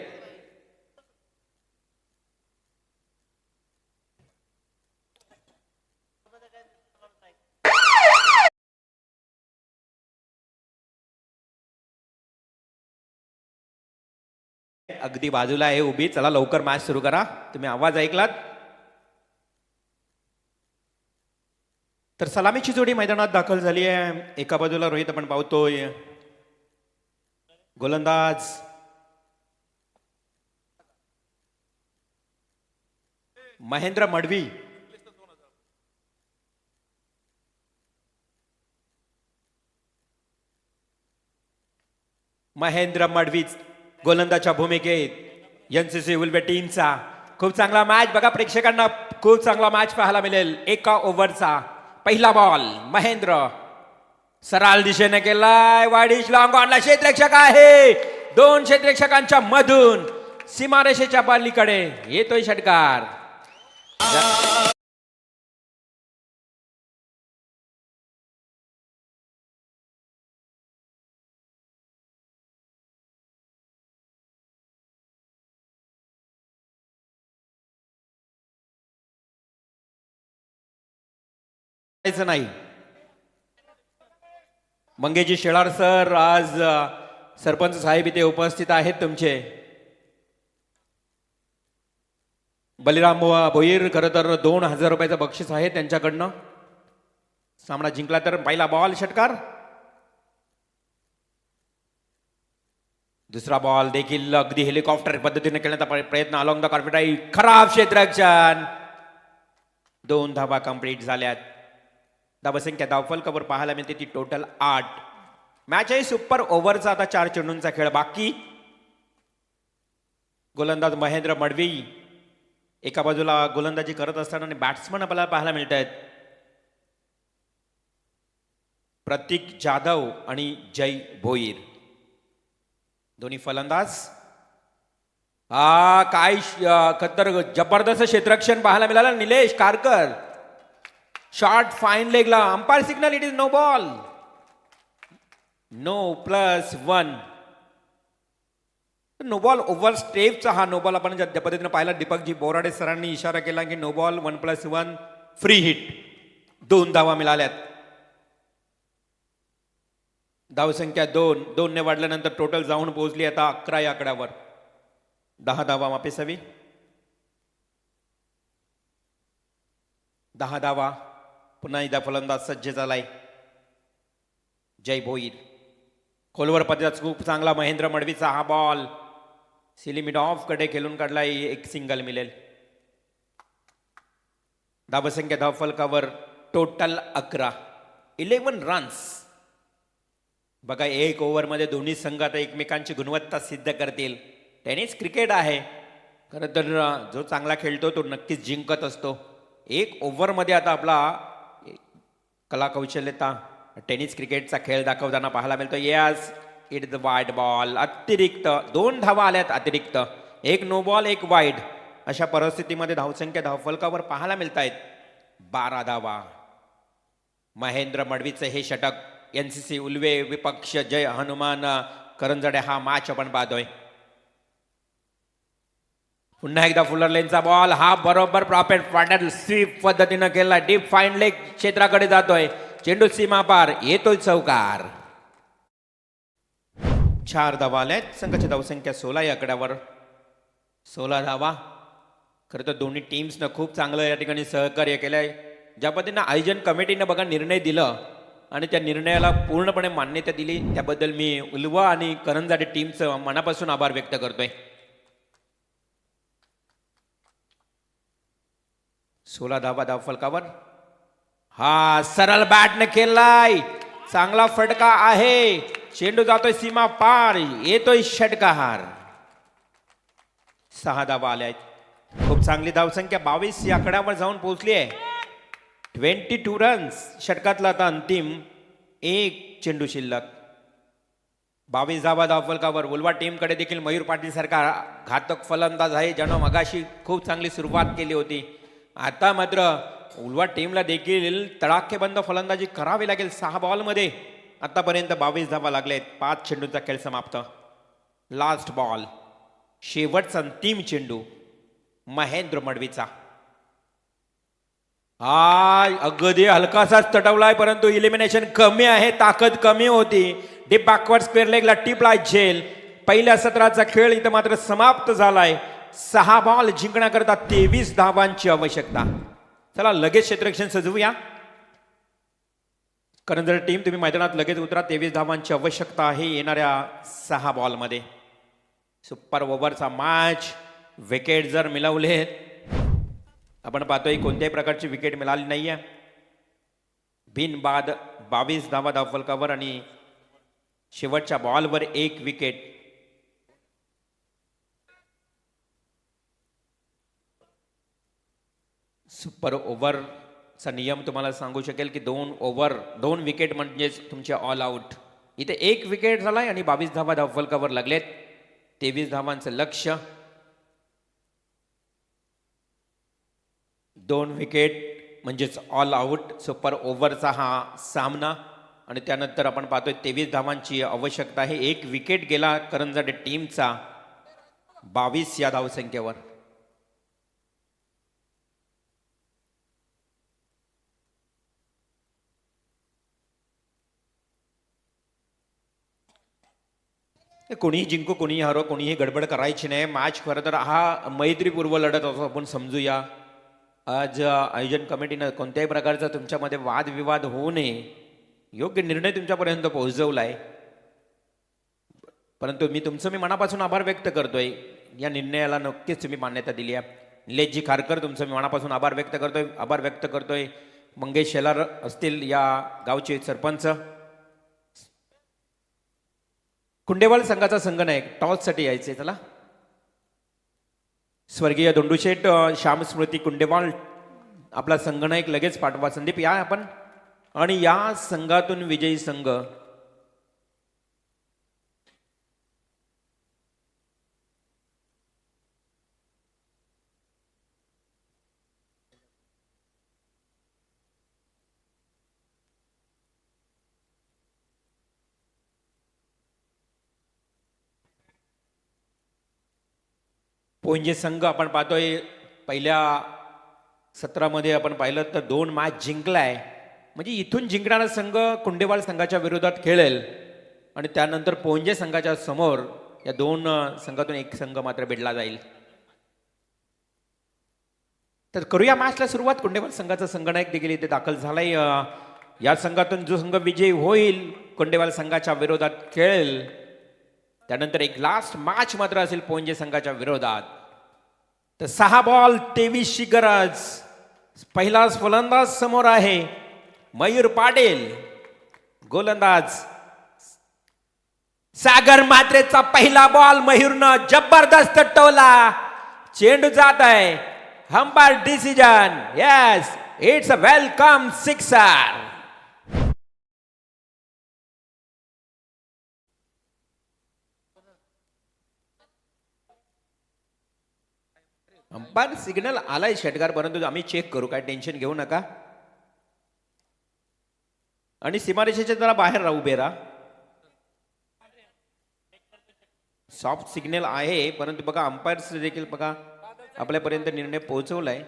अगदी बाजूला आहे उभी. चला लवकर मॅच सुरू करा. तुम्ही आवाज ऐकलात तर सलामीची जोडी मैदानात दाखल झाली आहे. एका बाजूला रोहित आपण पाहतोय गोलंदाज महेंद्र मडवी. महेंद्र मडवी गोलंदाजच्या भूमिकेत एनसीसी उलवे टीमचा. खूप चांगला मॅच बघा. प्रेक्षकांना खूप चांगला मॅच पाहायला मिळेल. एका ओव्हरचा पहिला बॉल महेंद्र सरळ दिशेने केलाय. वाडीश लॉंग ऑनला क्षेत्ररक्षक आहे. 2 क्षेत्ररक्षकांच्या मधून सीमारेषेच्या पलीकडे येतोय षटकार. नाही. मंगेजी शेळार सर आज सरपंच साहेब इथे उपस्थित आहेत तुमचे. बलिराम भोईर खरं तर 2000 रुपयाचं बक्षीस आहे त्यांच्याकडनं. सामना जिंकला तर पहिला बॉल षटकार. दुसरा बॉल देखील अगदी हेलिकॉप्टर पद्धतीने खेळण्याचा प्रयत्न अलॉंग द कॉर्पिटाई. खराब क्षेत्ररक्षण. 2 धावा कंप्लीट झाल्यात. धावसंख्या धावफलकावर पाहायला मिळते ती टोटल 8. मॅच आहे सुपर ओव्हरचा. आता 4 चेंडूंचा खेळ बाकी. गोलंदाज महेंद्र मडवी एका बाजूला गोलंदाजी करत असताना आणि बॅट्समन आपल्याला पाहायला मिळत आहेत. प्रतीक जाधव आणि जय भोईर दोन्ही फलंदाज. काय खतर जबरदस्त क्षेत्ररक्षण पाहायला मिळालं. निलेश कारकर शॉर्ट फाईन लेगला umpire signal, it is no ball. No +1. No ball over स्टेपचा हा नो बॉल आपण ज्या पद्धतीने पाहिला दीपकजी बोराडे सरांनी इशारा केला की नो बॉल 1+1 फ्री हिट. 2 धावा मिळाल्यात. धावसंख्या 2 ने वाढल्यानंतर टोटल जाऊन पोहोचली आता 11 या आकड्यावर. 10 धावा वापस हवी. 10 धावा. पुन्हा एकदा फलंदाज सज्ज झालाय जय भोईर. खोलवर पद्धत खूप चांगला महेंद्र मडवीचा हा बॉल सिलिमिट ऑफ कडे खेळून काढलाय. एक सिंगल मिळेल. धावसंख्या धावफलकावर टोटल 11 रन्स. बघा, एक ओव्हरमध्ये दोन्ही संघ आता एकमेकांची गुणवत्ता सिद्ध करतील. टेनिस क्रिकेट आहे खरं तर, जो चांगला खेळतो तो नक्कीच जिंकत असतो. एक ओव्हरमध्ये आता आपला कला कौशल्यता टेनिस क्रिकेटचा खेळ दाखवताना पाहायला मिळतो. यास इट द वाईड बॉल. अतिरिक्त 2 धावा आल्यात अतिरिक्त. 1 नो बॉल 1 वाईड. अशा परिस्थितीमध्ये धावसंख्या धावफलकावर पाहायला मिळत आहेत 12 धावा. महेंद्र मडवीचे हे षटक. NCC उल्वे विपक्ष जय हनुमान करंजडे हा मॅच आपण पाहतोय. पुन्हा एकदा फुलर लेनचा बॉल. हा बरोबर प्रॉफिट पॅडल स्वीप पद्धतीनं केला. डीप फाईन लेग क्षेत्राकडे जातोय. चेंडू सीमा पार येतोय चौकार. 4 धावा आल्यात. संघाची धावसंख्या 16 या आकड्यावर. 16 धावा. खरं तर दोन्ही टीम्सनं खूप चांगलं या ठिकाणी सहकार्य केलंय. ज्या पद्धतीनं आयोजन कमिटीनं बघा निर्णय दिलं आणि त्या निर्णयाला पूर्णपणे मान्यता दिली त्याबद्दल मी उल्वा आणि करंजाडे टीमचं मनापासून आभार व्यक्त करतोय. 16 धावा धावफलकावर. हा सरळ बॅटने खेळलाय. चांगला फटका आहे. चेंडू जातोय सीमा पार येतोय षटकार. 6 धावा आल्या आहेत. खूप चांगली धावसंख्या 22 या आकड्यावर जाऊन पोहोचली आहे. 22 रन्स. षटकातला आता अंतिम 1 चेंडू शिल्लक. 22 धावा धावफलकावर. उलवा टीमकडे देखील मयूर पाटील सारखा घातक फलंदाज आहे ज्यानं मगाशी खूप चांगली सुरुवात केली होती. आता मात्र उलवा टीमला देखील तडाखेबंद फलंदाजी करावी लागेल. 6 बॉलमध्ये आतापर्यंत 22 धावा लागलेत. 5 चेंडूचा खेळ समाप्त. Last ball. शेवटचा अंतिम चेंडू महेंद्र मडवीचा. हा अगदी हलकासाच तटवलाय परंतु इलिमिनेशन कमी आहे. ताकद कमी होती. डीप बॅकवर्ड स्क्वेअर लेगला टिपलाय झेल. पहिल्या सत्राचा खेळ इथं मात्र समाप्त झालाय. 6 बॉल जिंकण्याकरता 23 धावांची आवश्यकता. चला लगेच क्षेत्ररक्षण सजवूया. करंजर टीम तुम्ही मैदानात लगेच उतरा. 23 धावांची आवश्यकता आहे येणाऱ्या 6 बॉलमध्ये. सुपर ओव्हरचा मॅच. विकेट जर मिळवलेत आपण पाहतोय कोणत्याही प्रकारची विकेट मिळाली नाहीये. बिनबाद 22 धावा धावफलकावर आणि शेवटच्या बॉलवर 1 विकेट. सुपर ओव्हरचा नियम तुम्हाला सांगू शकेल की 2 ओव्हर 2 विकेट म्हणजेच तुमचे ऑल आउट. इथे 1 विकेट झालाय आणि 22 धावा धावफलकावर लागलेत. 23 धावांचं लक्ष. 2 विकेट म्हणजेच ऑल आउट. सुपर ओव्हरचा हा सामना आणि त्यानंतर आपण पाहतोय 23 धावांची आवश्यकता आहे. 1 विकेट गेला करंजाडे टीमचा 22 या धावसंख्येवर. कोणीही जिंकू कोणीही हरो कोणीही गडबड करायची नाही. मॅच खरं तर हा मैत्रीपूर्व लढत असं आपण समजूया. आज आयोजन कमिटीनं कोणत्याही प्रकारचा तुमच्यामध्ये वादविवाद होऊ नये योग्य निर्णय तुमच्यापर्यंत पोहोचवलाय. परंतु मी मनापासून आभार व्यक्त करतोय. या निर्णयाला नक्कीच तुम्ही मान्यता दिली आहे. निलेशजी खारकर तुमचं मी मनापासून आभार व्यक्त करतोय. मंगेश शेलार असतील या गावचे सरपंच. कुंडेवाल संघाचा संघनायक टॉससाठी यायचे. चला स्वर्गीय दोंडूशेठ श्याम स्मृती कुंडेवाल आपला संघनायक लगेच पाठवा. संदीप या आपण. आणि या संघातून विजयी संघ पोंजे संघ आपण पाहतोय पहिल्या सत्रामध्ये आपण पाहिलं तर 2 मॅच जिंकलाय. म्हणजे इथून जिंकणारा संघ कुंडेवाल संघाच्या विरोधात खेळेल आणि त्यानंतर पोंजे संघाच्या समोर या 2 संघातून एक संघ मात्र भिडला जाईल. तर करूया मॅचला सुरुवात. कुंडेवाल संघाचा संघनायक देखील इथे दाखल झालाय. या संघातून जो संघ विजयी होईल कुंडेवाल संघाच्या विरोधात खेळेल. त्यानंतर एक लास्ट मॅच मात्र असेल पोंजे संघाच्या विरोधात. तर 6 बॉल 23ची गरज. पहिलाच फलंदाज समोर आहे मयूर पाटील. गोलंदाज सागर मात्रेचा पहिला बॉल मयूरनं जबरदस्त टोला. चेंडू जात आहे. Umpire decision. Yes, it's a welcome sixer. Umpire signal आलाय षटकार, परंतु आम्ही चेक करू, काय टेन्शन घेऊ नका. आणि सीमारेषेच्या जरा बाहेर राहू बेरा. सॉफ्ट सिग्नल आहे, परंतु बघा अंपायर्स देखील बघा आपल्यापर्यंत निर्णय पोहोचवलाय.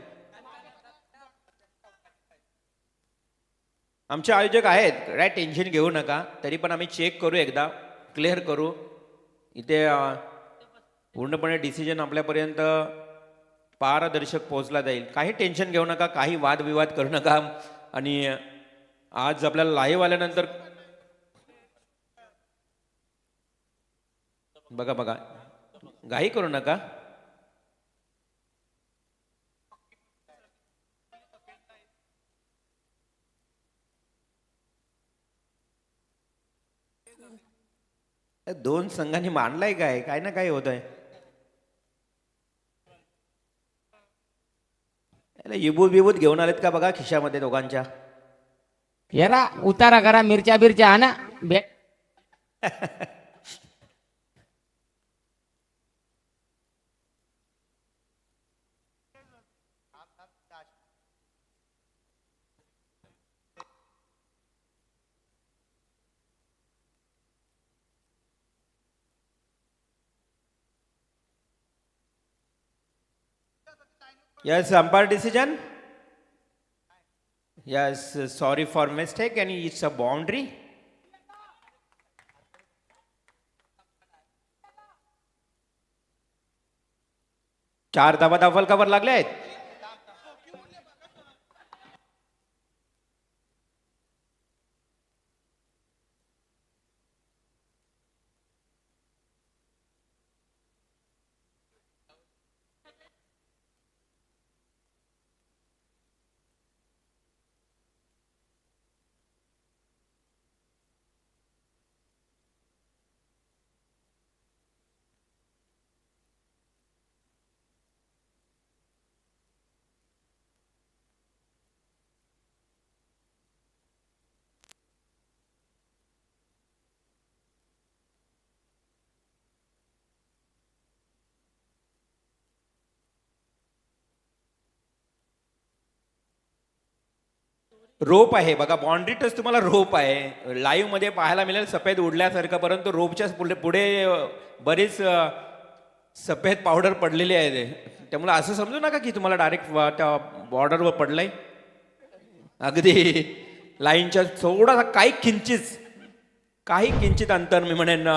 आमचे आयोजक आहेत, काय टेन्शन घेऊ नका. तरी पण आम्ही चेक करू, एकदा क्लिअर करू. इथे पूर्णपणे डिसिजन आपल्यापर्यंत पारदर्शक पोहोचला जाईल. काही टेन्शन घेऊ नका, काही वादविवाद करू नका. आणि आज आपल्याला लाईव्ह आल्यानंतर बघा बघा घाई करू नका. दोन संघांनी मांडलाय काय, काय ना काय होत आहे. इबूत बिबूत घेऊन आलेत का बघा खिशामध्ये दोघांच्या. येरा उतारा करा, मिरच्या बिरच्या आणा. Yes, umpire decision. Yes, sorry for mistake and it's a boundary. चार धावा फलकावर लागले आहेत. रोप आहे बघा, बाउंड्री टच तुम्हाला रोप आहे. लाईव्ह मध्ये पाहायला मिळेल सफेद उडल्यासारखं, परंतु रोपच्या पुढे बरीच सफेद पावडर पडलेली आहे. त्यामुळे असं समजू नका की तुम्हाला डायरेक्ट त्या बॉर्डरवर पडलंय. अगदी लाईनच्या थोडासा काही किंचित अंतर, मी म्हणेन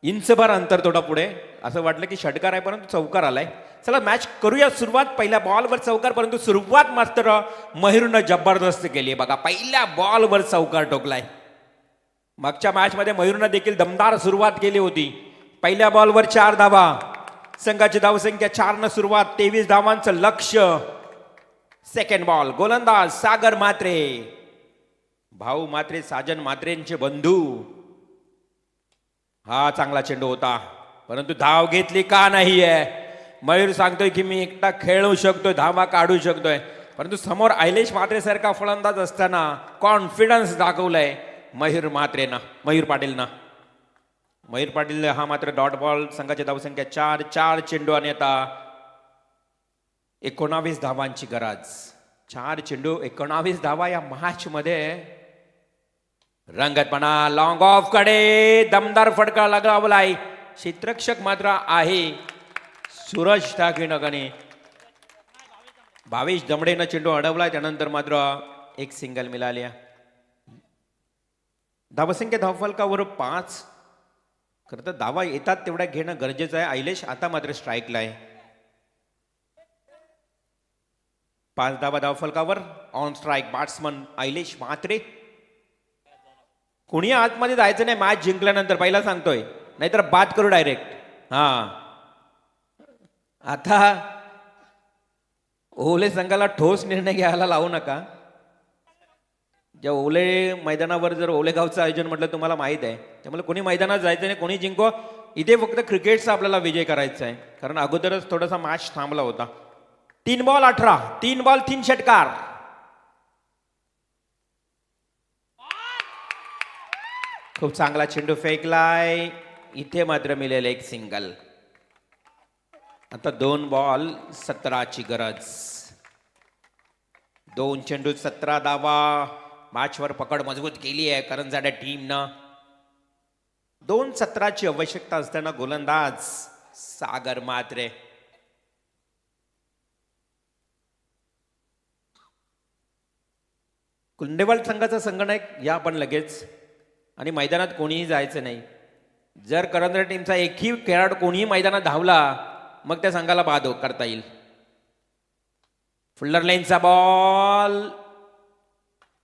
इंचभर अंतर थोडा पुढे. असं वाटलं की षटकार आहे, परंतु चौकार आलाय. चला मॅच करूया सुरुवात. पहिल्या बॉलवर चौकार, परंतु सुरुवात मात्र मयूरनं जबरदस्त केली. बघा पहिल्या बॉलवर चौकार ठोकलाय. मागच्या मॅच मध्ये मयूरनं देखील दमदार सुरुवात केली होती. पहिल्या बॉलवर 4 धावा. संघाची धावसंख्या 4 न सुरुवात, 23 धावांचं लक्ष्य. सेकंड बॉल, गोलंदाज सागर मात्रे. भाऊ मात्रे, साजन मात्रेंचे बंधू. हा चांगला चेंडू होता, परंतु धाव घेतली का नाहीये. मयूर सांगतोय की मी एकटा खेळू शकतोय, धावा काढू शकतोय, परंतु समोर आयलेश मात्रे सारखा फलंदाज असताना कॉन्फिडन्स दाखवलाय मयूर पाटीलना. मयूर पाटील हा मात्र डॉट बॉल. संघाची धावसंख्या 4 चेंडू आणि आता 19 धावांची गरज. 4 चेंडू 19 धावा या मॅच मध्ये. रंगतपणा लॉंग ऑफ कडे दमदार फटका लागलाय. क्षेत्ररक्षक मात्र आहे सूरज टाकीनकाने भावेश दमडेनं चेंडू अडवला. त्यानंतर मात्र एक सिंगल मिळाली. धावसंख्या धावफलकावर 5. खरं तर धावा येतात तेवढ्या घेणं गरजेचं आहे. आयलेश आता मात्र स्ट्राईकला आहे. 5 धावा धावफलकावर. On strike batsman Ailesh Mhatre. कुणी आतमध्ये जायचं नाही मॅच जिंकल्यानंतर, पहिला सांगतोय, नाहीतर बाद करू डायरेक्ट. हा आता ओले संघाला ठोस निर्णय घ्यायला लावू नका. ज्या ओले मैदानावर जर ओले गावचं आयोजन म्हटलं तुम्हाला माहित आहे, त्यामुळे कोणी मैदानात जायचं नाही, कोणी जिंको. इथे फक्त क्रिकेटचा आपल्याला विजय करायचा आहे, कारण अगोदरच थोडासा मॅच थांबला होता. 3 बॉल 18, 3 बॉल 3 षटकार. खूप चांगला चेंडू फेकलाय. इथे मात्र मिळेल एक सिंगल. आता 2 बॉल 17ची गरज. 2 चेंडू 17 धावा. मॅचवर पकड मजबूत केली आहे करंजाड्या टीमनं. 2-17ची आवश्यकता असताना गोलंदाज सागर म्हात्रे. कुंडेवाल संघाचा संगणक या पण लगेच, आणि मैदानात कोणीही जायचं नाही. जर करंजाड्या टीमचा एकही खेळाडू कोणीही मैदानात धावला मग त्या संघाला बाद करता येईल. फुल्लर लाईनचा बॉल.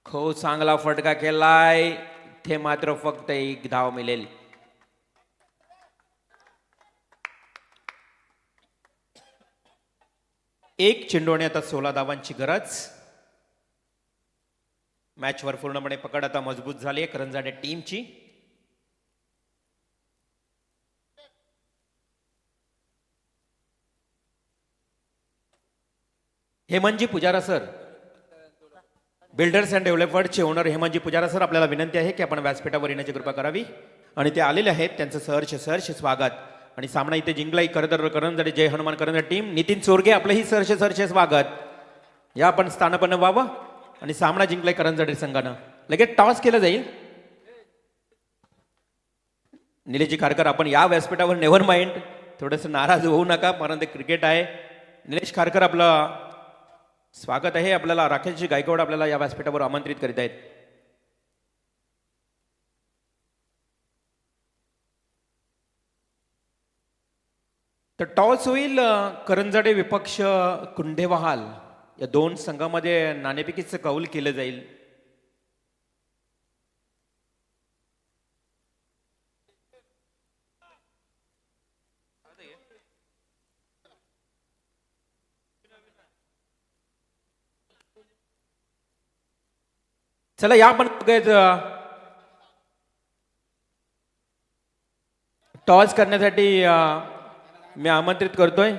खूप चांगला फटका केलाय. इथे मात्र फक्त एक धाव मिळेल. एक चेंडूने आता 16 धावांची गरज. मॅचवर पूर्णपणे पकड आता मजबूत झाली आहे करंजाडे टीमची. Hemantji Pujara sir, builders and डेव्हलपर्सचे ओनर हेमंतजी पुजारा सर, आपल्याला विनंती आहे की आपण व्यासपीठावर येण्याची कृपा करावी. आणि ते आलेले आहेत, त्यांचं सहर्ष स्वागत. आणि सामना इथे जिंकलाही करंजाडे जय हनुमान करंजाडे टीम. नितीन चोरगे आपलंही सहर्ष स्वागत. या आपण स्थानपन्न व्हावं. आणि सामना जिंकलाय करंजाडे संघानं. लगेच टॉस केलं जाईल. निलेशजी खारकर, आपण या व्यासपीठावर नेव्हर माइंड, थोडंसं नाराज होऊ नका, परंतु क्रिकेट आहे. निलेश खारकर आपलं स्वागत आहे. आपल्याला राकेशजी गायकवाड आपल्याला या व्यासपीठावर आमंत्रित करीत आहेत. तर टॉस होईल करंजाडे विपक्ष कुंडेवाहाल या 2 संघामध्ये. नाणेफेकीचं कौल केलं जाईल. चला या पण टॉस करण्यासाठी मी आमंत्रित करतोय